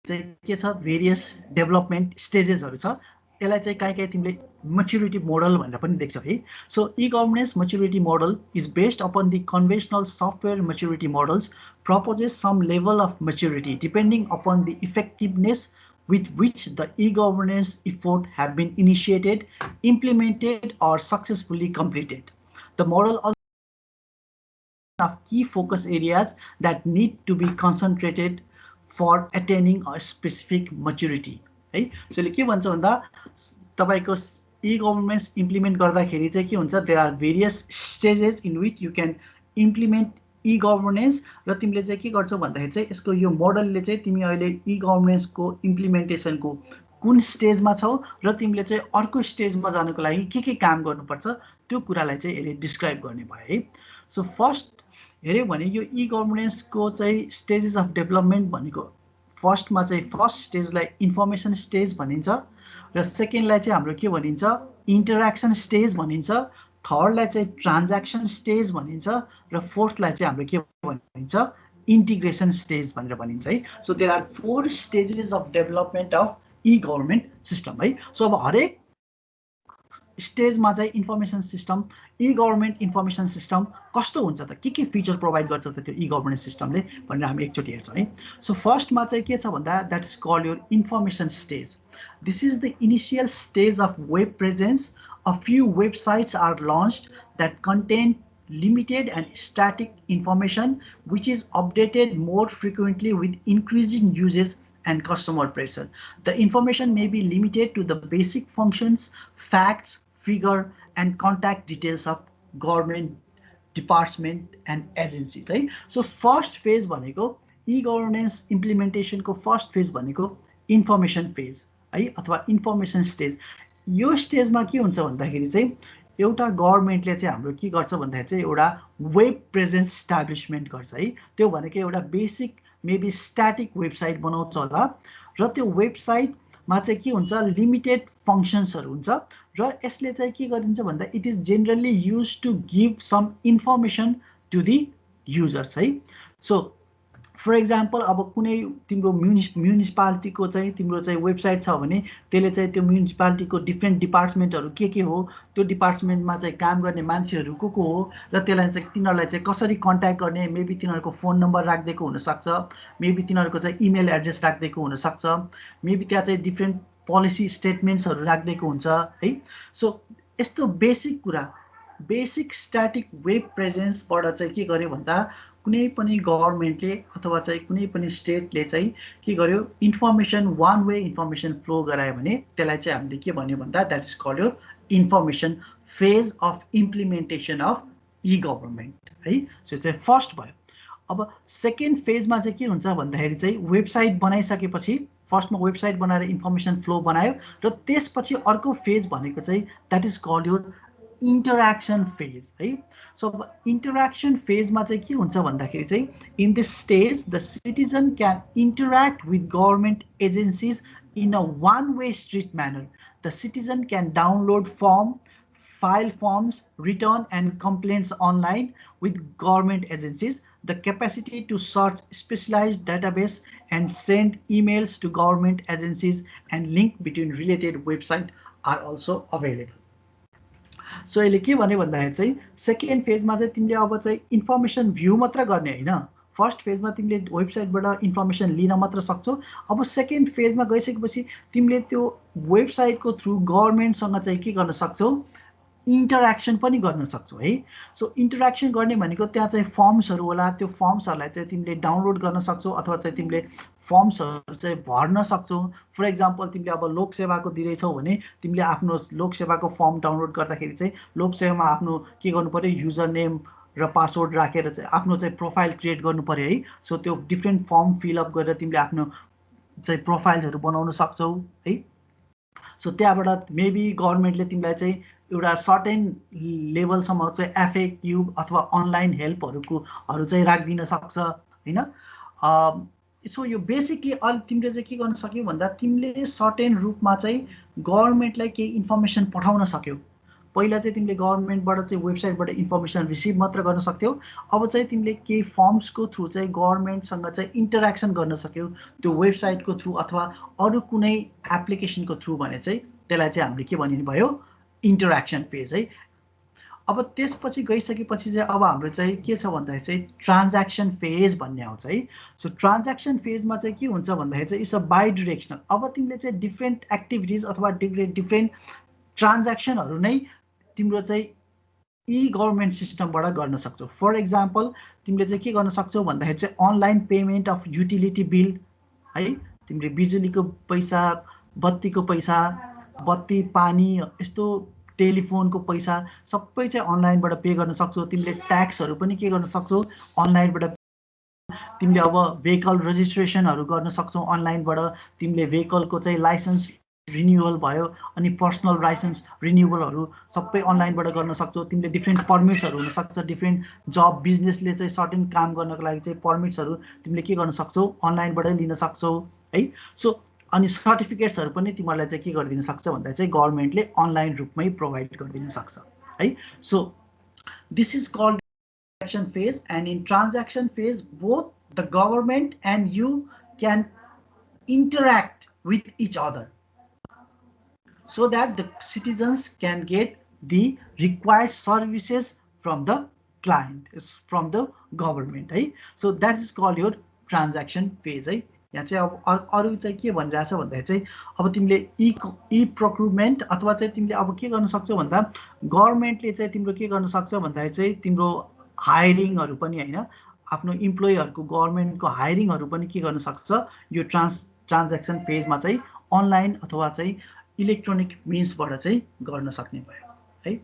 चाहिँ के छ, भेरियस डेभलपमेन्ट स्टेजेसहरू छ। यसलाई चाहिँ कहीँ तिमीले maturity model भनेर पनि देख्छौ है. So e-governance maturity model is based upon the conventional software maturity models, proposes some level of maturity depending upon the effectiveness with which the e-governance effort have been initiated, implemented, or successfully completed. The model also of key focus areas that need to be concentrated for attaining a specific maturity. है. So के भन्छ भन्दा तपाईको e-governance implement गर्दाखेरि चाहिँ के हुन्छ, there are various stages in which you can implement e-governance र तिमीले चाहिँ के गर्छौ भन्दाखेरि चाहिँ यसको यो मोडलले चाहिँ तिमी अहिले e-governance को इम्प्लिमेन्टेसन को कुन स्टेजमा छौ र तिमीले चाहिँ अर्को स्टेजमा जानको लागि के काम गर्नुपर्छ त्यो कुरालाई चाहिँ यसले डिस्क्राइब गर्ने भयो है. सो फर्स्ट हेर्यो भने यो e-governance को चाहिँ स्टेजेस अफ डेभलपमेन्ट भनेको फर्स्टमा चाहिँ फर्स्ट स्टेजलाई इन्फर्मेसन स्टेज भनिन्छ र सेकेन्डलाई चाहिँ हाम्रो के भनिन्छ इन्टरेक्सन स्टेज भनिन्छ, थर्डलाई चाहिँ ट्रान्ज्याक्सन स्टेज भनिन्छ र फोर्थलाई चाहिँ हाम्रो के भनिन्छ इन्टिग्रेसन स्टेज भनेर भनिन्छ है. So there are 4 stages of development of e-government system है. सो अब हरेक स्टेजमा चाहिँ information system e-government information system कस्तो हुन्छ त, के फिचर प्रोभाइड गर्छ त त्यो e-governance सिस्टमले भनेर हामी एकचोटि हेर्छौँ है. सो फर्स्टमा चाहिँ के छ भन्दा that is called your information stage. This is the initial stage of web presence. A few websites are launched that contain limited and static information which is updated more frequently with increasing usage and customer pressure. The information may be limited to the basic functions, facts, figure, and contact details of government department and agencies. Right? So first phase भनेको e-governance implementation को first phase भनेको information phase है अथवा information stage. यो स्टेजमा के हुन्छ भन्दाखेरि चाहिँ एउटा गभर्नमेन्टले चाहिँ हाम्रो के गर्छ भन्दाखेरि चाहिँ एउटा वेब प्रेजेन्स इस्टाब्लिसमेन्ट गर्छ है. त्यो भनेको एउटा बेसिक मेबी स्ट्याटिक वेबसाइट बनाउँछ होला र त्यो वेबसाइटमा चाहिँ के हुन्छ लिमिटेड फङ्सन्सहरू हुन्छ र यसले चाहिँ के गरिन्छ भन्दा it is generally use to give some information to the users है. सो फर एक्जाम्पल अब कुनै तिम्रो म्युनिसिपालिटीको चाहिँ तिम्रो चाहिँ वेबसाइट छ भने त्यसले चाहिँ त्यो म्युनिसिपालिटीको डिफ्रेन्ट डिपार्टमेन्टहरू के हो, त्यो डिपार्टमेन्टमा चाहिँ काम गर्ने मान्छेहरू को हो र त्यसलाई चाहिँ तिनीहरूलाई चाहिँ कसरी कन्ट्याक्ट गर्ने, मेबी तिनीहरूको फोन नम्बर राखिदिएको हुनसक्छ, मेबी तिनीहरूको चाहिँ इमेल एड्रेस राखिदिएको हुनसक्छ, मेबी त्यहाँ चाहिँ डिफ्रेन्ट पोलिसी स्टेटमेन्ट्सहरू राखिदिएको हुन्छ है. सो यस्तो बेसिक कुरा बेसिक स्ट्याटिक वेब प्रेजेन्सबाट चाहिँ के गर्यो भन्दा कुनै पनि गभर्नमेन्टले अथवा चाहिँ कुनै पनि स्टेटले चाहिँ के गर्यो information one way information flow गरायो भने त्यसलाई चाहिँ हामीले के भन्यो भन्दा that is called your information phase of implementation of e-government है. सो चाहिँ फर्स्ट भयो. अब सेकेन्ड फेजमा चाहिँ के हुन्छ भन्दाखेरि चाहिँ वेबसाइट बनाइसकेपछि फर्स्टमा वेबसाइट बनाएर इन्फर्मेसन फ्लो बनायो र त्यसपछि अर्को फेज भनेको चाहिँ that is called your interaction phase है. So interaction phase मा चाहिँ के हुन्छ भन्दाखेरि चाहिँ in this stage the citizen can interact with government agencies in a one-way street manner. The citizen can download form, file forms, return and complaints online with government agencies. The capacity to search specialized database and send emails to government agencies and link between related websites are also available. So यसले के भन्यो भन्दाखेरि चाहिँ सेकेन्ड फेजमा चाहिँ तिमीले अब चाहिँ इन्फर्मेसन भ्यू मात्र गर्ने होइन. फर्स्ट फेजमा तिमीले वेबसाइटबाट इन्फर्मेसन लिन मात्र सक्छौ. अब सेकेन्ड फेजमा गइसकेपछि तिमीले त्यो वेबसाइटको थ्रु गभर्नमेन्टसँग चाहिँ के गर्न सक्छौ इन्टरेक्सन पनि गर्न सक्छौ है. सो इन्टरेक्सन गर्ने भनेको त्यहाँ चाहिँ फर्म्सहरू होला, त्यो फर्म्सहरूलाई चाहिँ तिमीले डाउनलोड गर्न सक्छौ अथवा चाहिँ तिमीले फर्म्सहरू चाहिँ भर्न सक्छौ. फर एक्जाम्पल तिमीले अब लोकसेवाको दिँदैछौ भने तिमीले आफ्नो लोकसेवाको फर्म डाउनलोड गर्दाखेरि चाहिँ लोकसेवामा आफ्नो के गर्नु पर्यो युजर नेम र पासवर्ड राखेर चाहिँ आफ्नो चाहिँ प्रोफाइल क्रिएट गर्नु पर्यो है. सो त्यो डिफ्रेन्ट फर्म फिलअप गरेर तिमीले आफ्नो चाहिँ प्रोफाइलहरू बनाउन सक्छौ है. सो त्यहाँबाट मेबी गभर्नमेन्टले तिमीलाई चाहिँ एउटा सर्टेन लेभलसम्म चाहिँ एफएक्यू अथवा अनलाइन हेल्पहरू चाहिँ राखिदिन सक्छ होइन. सो यो बेसिकली अहिले तिमीले चाहिँ के गर्न सक्यौ भन्दा तिमीले सर्टेन रूपमा चाहिँ गभर्नमेन्टलाई केही इन्फर्मेसन पठाउन सक्यौ. पहिला चाहिँ तिमीले गभर्नमेन्टबाट चाहिँ वेबसाइटबाट इन्फर्मेसन रिसिभ मात्र गर्न सक्थ्यौ. अब चाहिँ तिमीले केही फर्म्सको थ्रु चाहिँ गभर्नमेन्टसँग चाहिँ इन्टरेक्सन गर्न सक्यौ त्यो वेबसाइटको थ्रु अथवा अरू कुनै एप्लिकेसनको थ्रु भने चाहिँ त्यसलाई चाहिँ हामीले के भनिने भयो इन्टरेक्सन फेज है। अब त्यसपछि गइसकेपछि चाहिँ अब हाम्रो चाहिँ के छ भन्दाखेरि चाहिँ ट्रान्ज्याक्सन फेज भन्ने आउँछ है। सो ट्रान्ज्याक्सन फेजमा चाहिँ के हुन्छ भन्दाखेरि चाहिँ इट्स अ बाई डिरेक्सनल। अब तिमीले चाहिँ डिफ्रेन्ट एक्टिभिटिज अथवा डिफ्रेन्ट ट्रान्ज्याक्सनहरू नै तिम्रो चाहिँ ई गभर्मेन्ट सिस्टमबाट गर्न सक्छौ। फर इक्जाम्पल तिमीले चाहिँ के गर्न सक्छौ भन्दाखेरि चाहिँ online payment of utility bill है, तिमीले बिजुलीको पैसा, बत्तीको पैसा, बत्ती पानी यस्तो टेलिफोनको पैसा सबै चाहिँ अनलाइनबाट पे गर्न सक्छौ। तिमीले ट्याक्सहरू पनि के गर्न सक्छौ अनलाइनबाट। तिमीले अब भेहिकल रेजिस्ट्रेसनहरू गर्न सक्छौ अनलाइनबाट। तिमीले भेहिकलको चाहिँ लाइसेन्स रिन्युअल भयो अनि पर्सनल लाइसेन्स रिन्युअलहरू सबै अनलाइनबाट गर्न सक्छौ। तिमीले डिफ्रेन्ट पर्मिट्सहरू हुनसक्छ, डिफ्रेन्ट जब बिजनेसले चाहिँ सर्टेन काम गर्नको लागि चाहिँ पर्मिट्सहरू तिमीले के गर्न सक्छौ अनलाइनबाटै लिन सक्छौ है। सो अनि सर्टिफिकेट्सहरू पनि तिमीहरूलाई चाहिँ के गरिदिन सक्छ भन्दा चाहिँ गभर्मेन्टले अनलाइन रूपमै प्रोभाइड गरिदिन सक्छ है। So this is called transaction phase and in transaction phase both the government and you can interact with each other so that the citizens can get the required services from the client, from the government है। so that is called your transaction phase है। यहाँ चाहिँ अब अरू चाहिँ के भनिरहेछ भन्दाखेरि चाहिँ अब तिमीले ई प्रोक्युरमेन्ट अथवा चाहिँ तिमीले अब के गर्न सक्छौ भन्दा गभर्मेन्टले चाहिँ तिम्रो के गर्न सक्छ भन्दाखेरि चाहिँ तिम्रो हायरिङहरू पनि होइन, आफ्नो इम्प्लोइहरूको गभर्मेन्टको हायरिङहरू पनि के गर्न सक्छ यो ट्रान्ज्याक्सन फेजमा चाहिँ अनलाइन अथवा चाहिँ इलेक्ट्रोनिक मिन्सबाट चाहिँ गर्न सक्ने भयो है।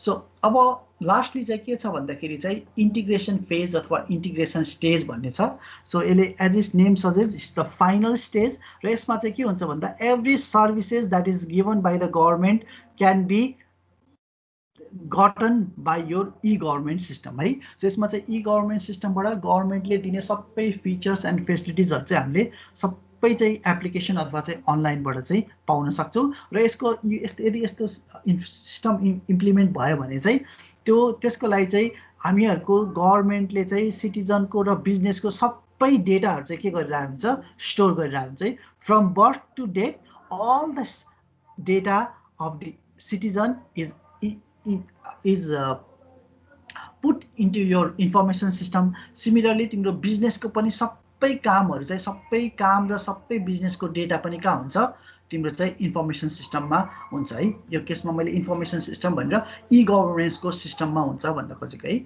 सो अब लास्टली चाहिँ के छ भन्दाखेरि चाहिँ इन्टिग्रेसन फेज अथवा इन्टिग्रेसन स्टेज भन्ने छ। सो यसले as its name suggest it's the final stage र यसमा चाहिँ के हुन्छ भन्दा every services that is given by the government can be gotten by your e government system है। सो यसमा चाहिँ ई गभर्मेन्ट सिस्टमबाट गभर्मेन्टले दिने सबै फिचर्स एन्ड फेसिलिटिजहरू चाहिँ हामीले सबै चाहिँ एप्लिकेसन अथवा चाहिँ अनलाइनबाट चाहिँ पाउन सक्छौँ र यसको यदि यस्तो सिस्टम इम्प्लिमेन्ट भयो भने चाहिँ त्यसको लागि चाहिँ हामीहरूको गभर्मेन्टले चाहिँ सिटिजनको र बिजनेसको सबै डेटाहरू चाहिँ के गरिरहेको हुन्छ स्टोर गरिरहेको हुन्छ है। From birth to date all the data of the citizen is put into your information system. Similarly तिम्रो बिजनेसको पनि सबै कामहरू चाहिँ सबै काम र सबै बिजनेसको डेटा पनि कहाँ हुन्छ तिम्रो चाहिँ इन्फर्मेसन सिस्टममा हुन्छ है। यो केसमा मैले इन्फर्मेसन सिस्टम भनेर ई गभर्नेन्सको सिस्टममा हुन्छ भन्न खोजेको है।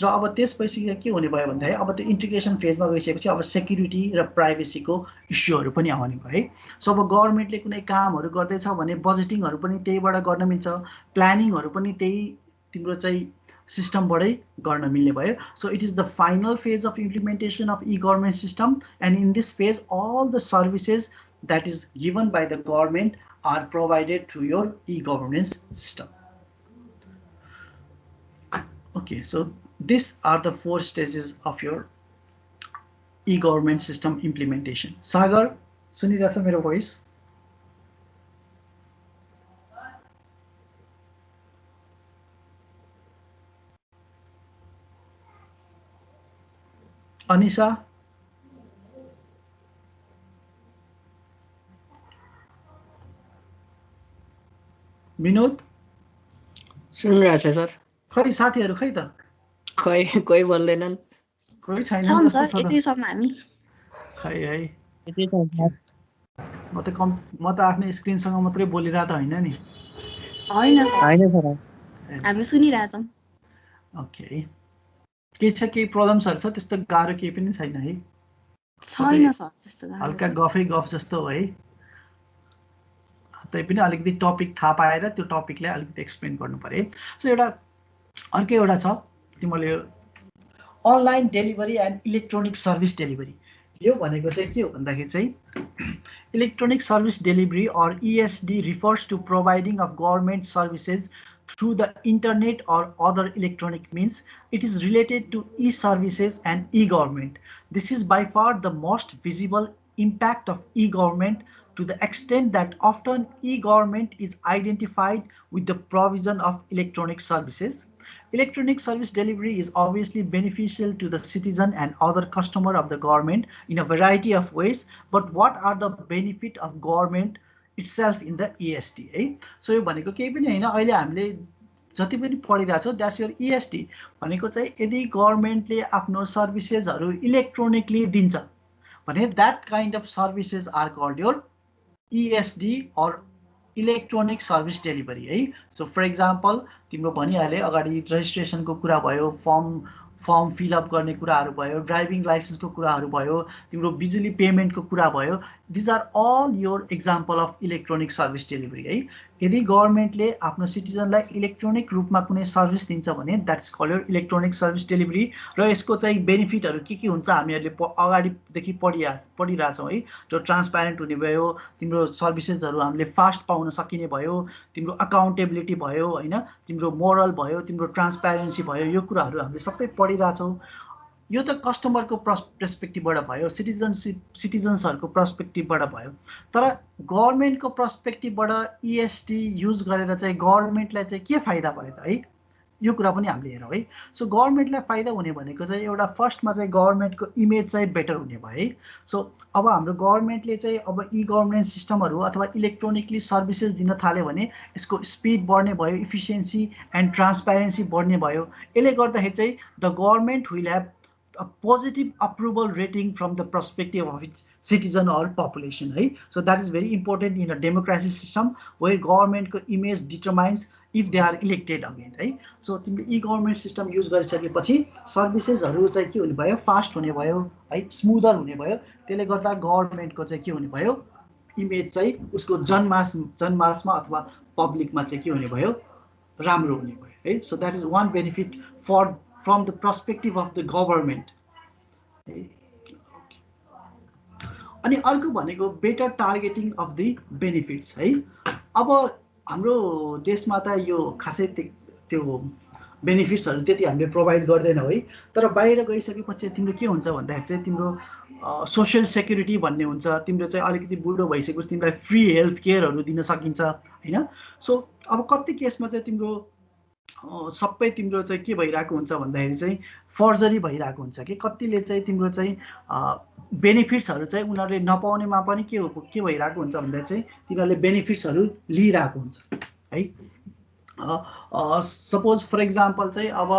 र अब त्यसपछि के हुने भयो भन्दाखेरि अब त्यो इन्टिग्रेसन फेजमा गइसकेपछि अब सेक्युरिटी र प्राइभेसीको इस्युहरू पनि आउने भयो है। सो अब गभर्मेन्टले कुनै कामहरू गर्दैछ भने बजेटिङहरू पनि त्यहीबाट गर्न मिल्छ, प्लानिङहरू पनि त्यही तिम्रो चाहिँ सिस्टमबाटै गर्न मिल्ने भयो। So it is the final phase of implementation of e government system and in this phase all the services that is given by the government are provided through your e-governance system. Okay, so these are the 4 stages of your e-government system implementation. Sagar, sunirahcha मेरो voice? Anisha? विनोद सुनिरहेछ सर। खै साथीहरू खै त खै कोही बोल्दैनन्, कोही छैन सर यतिसम्म हामी खै है। म त आफ्नो स्क्रिनसँग मात्रै बोलिरहेको त होइन नि। होइन सर हामी सुनिरहेछौँ। ओके, के छ केही प्रब्लम्सहरू छ त्यस्तो गाह्रो केही पनि छैन है? छैन सर त्यस्तो हल्का गफै गफ जस्तो हो है। तै पनि अलिकति टपिक थाहा पाएर त्यो टपिकलाई अलिकति एक्सप्लेन गर्नु पर्यो। सो अर्को एउटा छ तिमीले online delivery and electronic service delivery. यो भनेको चाहिँ के हो भन्दाखेरि चाहिँ electronic service delivery or ESD refers to providing of government services through the internet or other electronic means. It is related to e-services and e-government. This is by far the most visible impact of e-government, to the extent that often e-government is identified with the provision of electronic services. Electronic service delivery is obviously beneficial to the citizen and other customer of the government in a variety of ways, but what are the benefit of government itself in the EST है। सो यो भनेको केही पनि हैन, अहिले हामीले जति पनि पढिरहेछौँ द्याट्स योर EST भनेको चाहिँ यदि गभर्मेन्टले आफ्नो सर्भिसेसहरू इलेक्ट्रोनिकली दिन्छ भने that kind of services are called your ESD और इलेक्ट्रोनिक सर्भिस डेलिभरी है। सो फर इक्जाम्पल तिम्रो भनिहाले अगाडि रेजिस्ट्रेसनको कुरा भयो, फर्म फिलअप गर्ने कुराहरू भयो, ड्राइभिङ लाइसेन्सको कुराहरू भयो, तिम्रो बिजुली पेमेन्टको कुरा भयो, these are all your example of electronic service delivery है। यदि गभर्मेन्टले आफ्नो सिटिजनलाई इलेक्ट्रोनिक रूपमा कुनै सर्भिस दिन्छ भने that's called your electronic service delivery. र यसको चाहिँ बेनिफिटहरू के हुन्छ हामीहरूले अगाडिदेखि पढिरहेछौँ है। त्यो ट्रान्सप्यारेन्ट हुने भयो, तिम्रो सर्भिसेसहरू हामीले फास्ट पाउन सकिने भयो, तिम्रो अकाउन्टेबिलिटी भयो होइन, तिम्रो मोरल भयो, तिम्रो ट्रान्सप्यारेन्सी भयो, यो कुराहरू हामीले सबै पढिरहेछौँ। यो त कस्टमरको पर्सपेक्टिभबाट भयो, सिटिजन्सहरूको पर्सपेक्टिभबाट भयो। तर गभर्मेन्टको पर्सपेक्टिभबाट EST युज गरेर चाहिँ गभर्मेन्टलाई चाहिँ के फाइदा भयो त है, यो कुरा पनि हामीले हेरौँ है। सो गभर्मेन्टलाई फाइदा हुने भनेको चाहिँ एउटा फर्स्टमा चाहिँ गभर्मेन्टको इमेज चाहिँ बेटर हुने भयो है। सो अब हाम्रो गभर्मेन्टले चाहिँ अब गभर्नेन्स सिस्टमहरू अथवा इलेक्ट्रोनिकली सर्भिसेस दिन थाल्यो भने यसको स्पिड बढ्ने भयो, इफिसियन्सी एन्ड ट्रान्सप्यारेन्सी बढ्ने भयो। यसले गर्दाखेरि चाहिँ the government will have a positive approval rating from the perspective of its citizen or population है। So that is very important in a democracy system where government को image determines if they are elected again है। So तिम्रो गभर्मेन्ट सिस्टम युज गरिसकेपछि सर्भिसेसहरू चाहिँ के हुने भयो, फास्ट हुने भयो है, स्मुदर हुने भयो। त्यसले गर्दा गभर्मेन्टको चाहिँ के हुने भयो, इमेज चाहिँ उसको जनमासमा अथवा पब्लिकमा चाहिँ के हुने भयो, राम्रो हुने भयो है। So that is one benefit from the perspective of the government है। अनि अर्को भनेको better targeting of the benefits है। अब हाम्रो देशमा त यो खासै त्यो बेनिफिट्सहरू त्यति हामीले प्रोभाइड गर्दैनौँ है। तर बाहिर गइसकेपछि तिम्रो के हुन्छ भन्दाखेरि चाहिँ तिम्रो सोसियल सेक्युरिटी भन्ने हुन्छ, तिम्रो चाहिँ अलिकति बुढो भइसकेपछि तिमीलाई फ्री हेल्थ केयरहरू दिन सकिन्छ होइन। सो अब कति केसमा चाहिँ तिम्रो सबै तिम्रो चाहिँ के भइरहेको हुन्छ भन्दाखेरि चाहिँ फर्जरी भइरहेको हुन्छ कि कतिले चाहिँ तिम्रो चाहिँ बेनिफिट्सहरू चाहिँ उनीहरूले नपाउनेमा पनि के भइरहेको हुन्छ भन्दाखेरि चाहिँ तिनीहरूले बेनिफिट्सहरू लिइरहेको हुन्छ है। सपोज फर इक्जाम्पल चाहिँ अब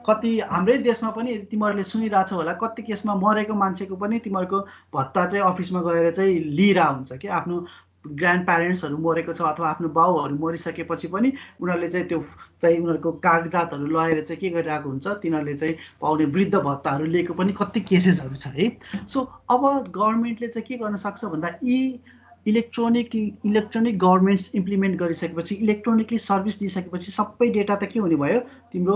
कति हाम्रै देशमा पनि तिमीहरूले सुनिरहेछौ होला, कति केसमा मरेको मान्छेको पनि तिमीहरूको भत्ता चाहिँ अफिसमा गएर चाहिँ लिइरहेको हुन्छ कि आफ्नो ग्रान्ड प्यारेन्ट्सहरू मरेको छ अथवा आफ्नो बाउहरू मरिसकेपछि पनि उनीहरूले चाहिँ त्यो चाहिँ उनीहरूको कागजातहरू लगाएर चाहिँ के गरिरहेको हुन्छ, तिनीहरूले चाहिँ पाउने वृद्ध भत्ताहरू लिएको पनि कति केसेसहरू छ है। सो अब गभर्मेन्टले चाहिँ के गर्न सक्छ भन्दा इलेक्ट्रोनिक गभर्मेन्ट्स इम्प्लिमेन्ट गरिसकेपछि, इलेक्ट्रोनिकली सर्भिस दिइसकेपछि सबै डेटा त के हुने भयो, तिम्रो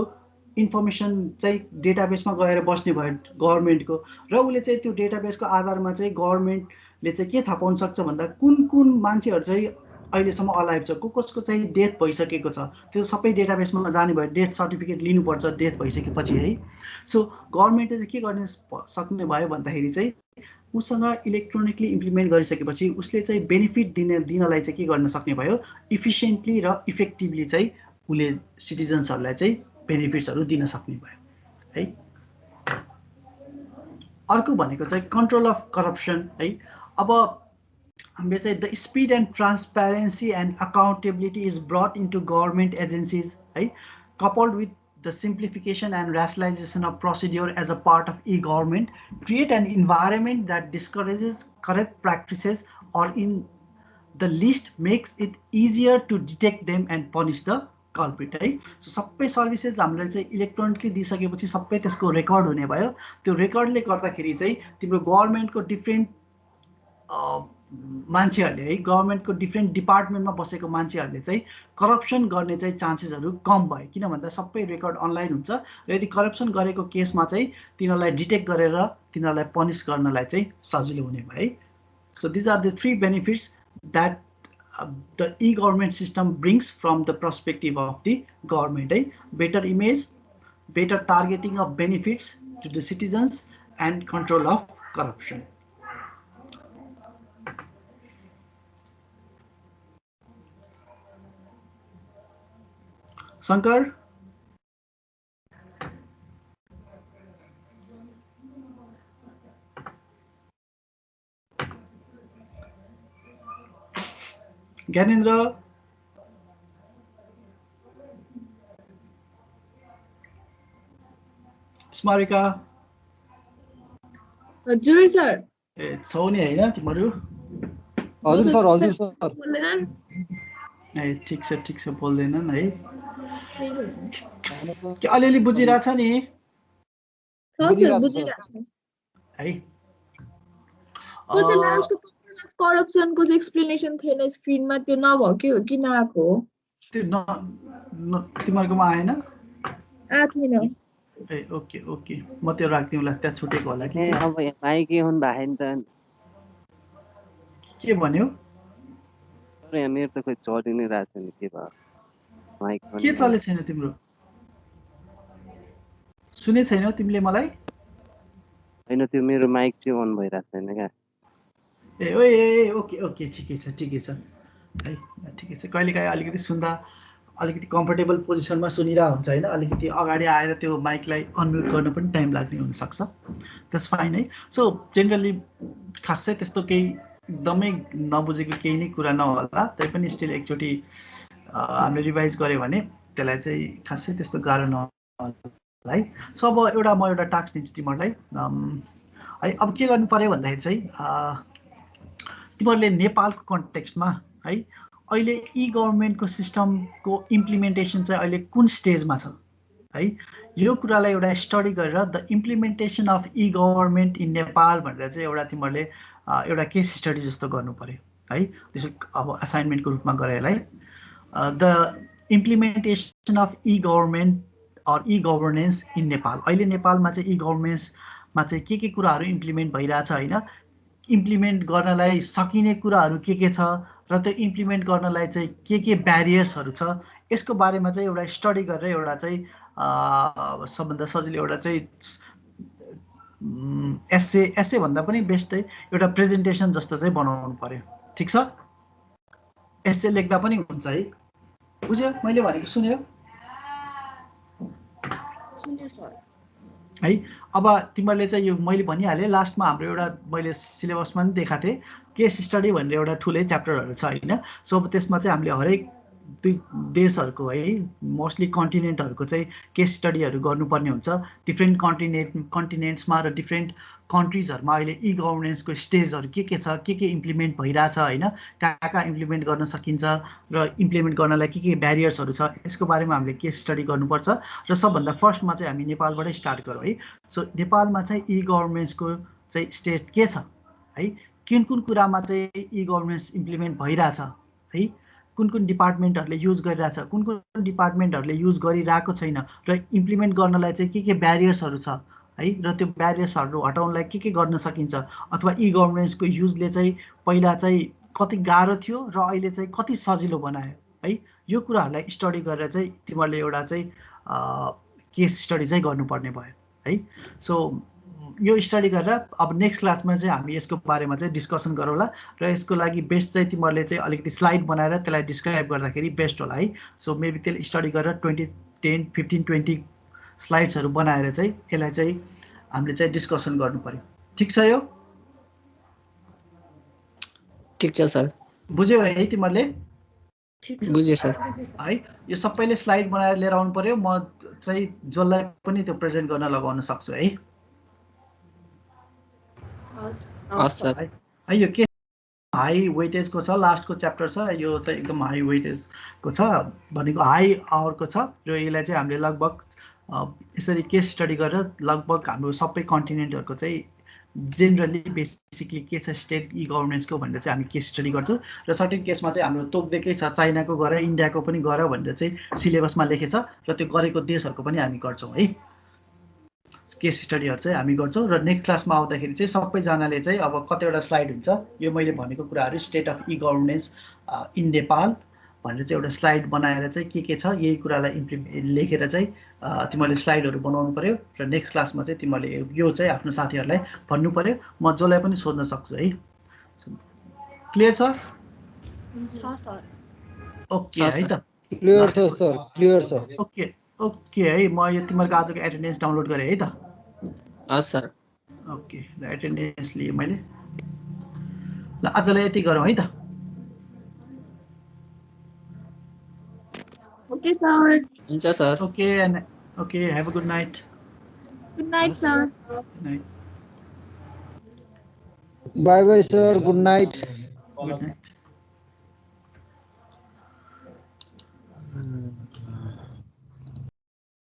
इन्फर्मेसन चाहिँ डेटाबेसमा गएर बस्ने भयो गभर्मेन्टको। र उसले चाहिँ त्यो डेटाबेसको आधारमा चाहिँ गभर्मेन्टले चाहिँ के थाहा पाउन सक्छ भन्दा कुन मान्छेहरू चाहिँ अहिलेसम्म अलाइभ छ, कसको चाहिँ डेथ भइसकेको छ, त्यो सबै डेटाबेसमा जाने भयो। डेथ सर्टिफिकेट लिनुपर्छ डेथ भइसकेपछि है। सो गभर्मेन्टले चाहिँ के गर्न सक्ने भयो भन्दाखेरि चाहिँ उसँग इलेक्ट्रोनिकली इम्प्लिमेन्ट गरिसकेपछि उसले चाहिँ बेनिफिट दिनलाई चाहिँ के गर्न सक्ने भयो, इफिसियन्टली र इफेक्टिभली चाहिँ उसले सिटिजन्सहरूलाई चाहिँ बेनिफिट्सहरू दिन सक्ने भयो है। अर्को भनेको चाहिँ कन्ट्रोल अफ करप्सन है। अब हामीले चाहिँ the speed and transparency and accountability is brought into government agencies है, coupled with the simplification and rationalization of procedure as a part of e-government create an environment that discourages corrupt practices or in the least makes it easier to detect them and punish the culprit है। सो सबै सर्भिसेस हामीले चाहिँ इलेक्ट्रोनिकली दिइसकेपछि सबै त्यसको रेकर्ड हुने भयो। त्यो रेकर्डले गर्दाखेरि चाहिँ तिम्रो गभर्मेन्टको डिफ्रेन्ट मान्छेहरूले है, गभर्मेन्टको डिफ्रेन्ट डिपार्टमेन्टमा बसेको मान्छेहरूले चाहिँ करप्सन गर्ने चाहिँ चान्सेसहरू कम भयो, किन भन्दा सबै रेकर्ड अनलाइन हुन्छ। र यदि करप्सन गरेको केसमा चाहिँ तिनीहरूलाई डिटेक्ट गरेर तिनीहरूलाई पनिस गर्नलाई चाहिँ सजिलो हुने भयो है। So these are the 3 benefits that the e-government system brings from the perspective of the government है। Better image, better targeting of benefits to the citizens and control of corruption. Shankar Gyanendra Smarika हजुर सर ए छौ नि हैन तिमीहरू हजुर सर बोल्दैनन् ए ठिक छ बोल्दैनन् है होइन सर के अलिअलि बुझिरहेछ नि सर बुझिरहेको छ है सर त्यो लास्टको कन्ट्रोल अफ करप्सनको चाहिँ एक्सप्लेनेसन थिएन स्क्रिनमा त्यो नभएकै हो कि नआएको हो त्यो तिमीहरूकोमा आएन आएको थिएन ए ओके म त्यो राख्दिउँ होला त्यहाँ छुटेको होला कि अब माइक हुन भएन त के भन्यो तर यहाँ मेरो त खोइ चलि नै रहेछ नि के भयो माइक के चले छैन तिम्रो सुने छैनौ तिमीले मलाई हैन त्यो मेरो माइक चाहिँ अन भइरहेको छैन क्या ए ओके ठिकै छ है ठिकै छ कहिलेकाहीँ अलिकति सुन्दा अलिकति कम्फर्टेबल पोजिसनमा सुनिरहेको हुन्छ होइन अलिकति अगाडि आएर त्यो माइकलाई अनम्युट गर्न पनि टाइम लाग्ने हुनसक्छ द्याट्स फाइन है सो जेनरली खासै त्यस्तो केही एकदमै नबुझेको केही नै कुरा नहोला तैपनि स्टिल एकचोटि हामीले रिभाइज गऱ्यो भने त्यसलाई चाहिँ खासै त्यस्तो गाह्रो नहोला है सो अब म एउटा टास्क दिन्छु तिमीहरूलाई है अब के गर्नु पर्यो भन्दाखेरि चाहिँ तिमीहरूले नेपालको कन्टेक्स्टमा है अहिले ई गभर्मेन्टको सिस्टमको इम्प्लिमेन्टेसन चाहिँ अहिले कुन स्टेजमा छ है यो कुरालाई एउटा स्टडी गरेर the implementation of e government in Nepal भनेर चाहिँ एउटा तिमीहरूले एउटा केस स्टडी जस्तो गर्नु पर्यो है त्यसो अब असाइनमेन्टको रूपमा गरेलाई the implementation of e government or e governance in Nepal अहिले नेपालमा चाहिँ ई गभर्नेन्समा चाहिँ के कुराहरू इम्प्लिमेन्ट भइरहेछ होइन इम्प्लिमेन्ट गर्नलाई सकिने कुराहरू के छ र त्यो इम्प्लिमेन्ट गर्नलाई चाहिँ के ब्यारियर्सहरू छ यसको बारेमा चाहिँ एउटा स्टडी गरेर एउटा चाहिँ सबभन्दा सजिलो एउटा चाहिँ एसे भन्दा पनि बेस्ट चाहिँ एउटा प्रेजेन्टेसन जस्तो चाहिँ बनाउनु पर्यो ठिक छ एसे लेख्दा पनि हुन्छ है बुझ्यो मैले भनेको सुन्यो सर है अब तिमीहरूले चाहिँ यो मैले भनिहालेँ लास्टमा हाम्रो एउटा मैले सिलेबसमा पनि देखाएको थिएँ केस स्टडी भनेर एउटा ठुलै च्याप्टरहरू छ होइन सो अब त्यसमा चाहिँ हामीले हरेक दुई देशहरूको है मोस्टली कन्टिनेन्टहरूको चाहिँ केस स्टडीहरू गर्नुपर्ने हुन्छ डिफ्रेन्ट कन्टिनेन्ट्समा र डिफ्रेन्ट कन्ट्रिजहरूमा अहिले ई गभर्नेन्सको स्टेजहरू के छ के इम्प्लिमेन्ट भइरहेछ होइन कहाँ इम्प्लिमेन्ट गर्न सकिन्छ र इम्प्लिमेन्ट गर्नलाई के ब्यारियर्सहरू छ यसको बारेमा हामीले केस स्टडी गर्नुपर्छ र सबभन्दा फर्स्टमा चाहिँ हामी नेपालबाटै स्टार्ट गरौँ है सो नेपालमा चाहिँ ई गभर्नेन्सको चाहिँ स्टेज के छ है कुन कुरामा चाहिँ ई गभर्नेन्स इम्प्लिमेन्ट भइरहेछ है कुन डिपार्टमेन्टहरूले युज गरिरहेछ कुन डिपार्टमेन्टहरूले युज गरिरहेको छैन र इम्प्लिमेन्ट गर्नलाई चाहिँ के ब्यारियर्सहरू छ है र त्यो ब्यारियर्सहरू हटाउनलाई के गर्न सकिन्छ अथवा ई गभर्नेन्सको युजले चाहिँ पहिला चाहिँ कति गाह्रो थियो र अहिले चाहिँ कति सजिलो बनायो है यो कुराहरूलाई स्टडी गरेर चाहिँ तिमीहरूले एउटा चाहिँ केस स्टडी चाहिँ गर्नुपर्ने भयो है सो यो स्टडी गरेर अब नेक्स्ट क्लासमा चाहिँ हामी यसको बारेमा चाहिँ डिस्कसन गरौँला र यसको लागि बेस्ट चाहिँ तिमीहरूले चाहिँ अलिकति स्लाइड बनाएर त्यसलाई डिस्क्राइब गर्दाखेरि बेस्ट होला है सो मेबी त्यसले स्टडी गरेर 15-20 स्लाइड्सहरू बनाएर चाहिँ यसलाई चाहिँ हामीले चाहिँ डिस्कसन गर्नु पर्यो ठिक छ यो ठिक छ सर बुझ्यौ है तिमीहरूले बुझेँ सर है यो सबैले स्लाइड बनाएर लिएर आउनु पर्यो म चाहिँ जसलाई पनि त्यो प्रेजेन्ट गर्न लगाउन सक्छु है है यो के हाई वेटेजको छ लास्टको च्याप्टर छ यो चाहिँ एकदम हाई वेटेजको छ भनेको हाई आवरको छ र यसलाई चाहिँ हामीले लगभग यसरी केस स्टडी गरेर लगभग हाम्रो सबै कन्टिनेन्टहरूको चाहिँ जेनरली बेसिकली के छ स्टेट ई गभर्नेन्सको भनेर चाहिँ हामी केस स्टडी गर्छौँ र सर्टेन केसमा चाहिँ हाम्रो तोक्दैकै छ चाइनाको गर इन्डियाको पनि गर भनेर चाहिँ सिलेबसमा लेखेछ र त्यो गरेको देशहरूको पनि हामी गर्छौँ है केस स्टडीहरू चाहिँ हामी गर्छौँ र नेक्स्ट क्लासमा आउँदाखेरि चाहिँ सबैजनाले चाहिँ अब कतिवटा स्लाइड हुन्छ यो मैले भनेको कुराहरू state of E governance in Nepal भनेर चाहिँ एउटा स्लाइड बनाएर चाहिँ के छ यही कुरालाई लेखेर चाहिँ तिमीहरूले स्लाइडहरू बनाउनु पर्यो र नेक्स्ट क्लासमा चाहिँ तिमीहरूले यो चाहिँ आफ्नो साथीहरूलाई भन्नु पर्यो म जसलाई पनि सोध्न सक्छु है क्लियर छ ओके है त क्लियर छ सर क्लियर छ ओके है म यो तिमीहरूको आजको एटेन्डेन्स डाउनलोड गरेँ है त हस् सर ओके ल एटेन्डेन्स लिएँ मैले ल आजलाई यति गरौँ है त Okay, sir. हुन्छ sir. Okay, and okay, have a good night. Good night, Yes. sir. Good night. Bye bye, sir. Good night. Good night.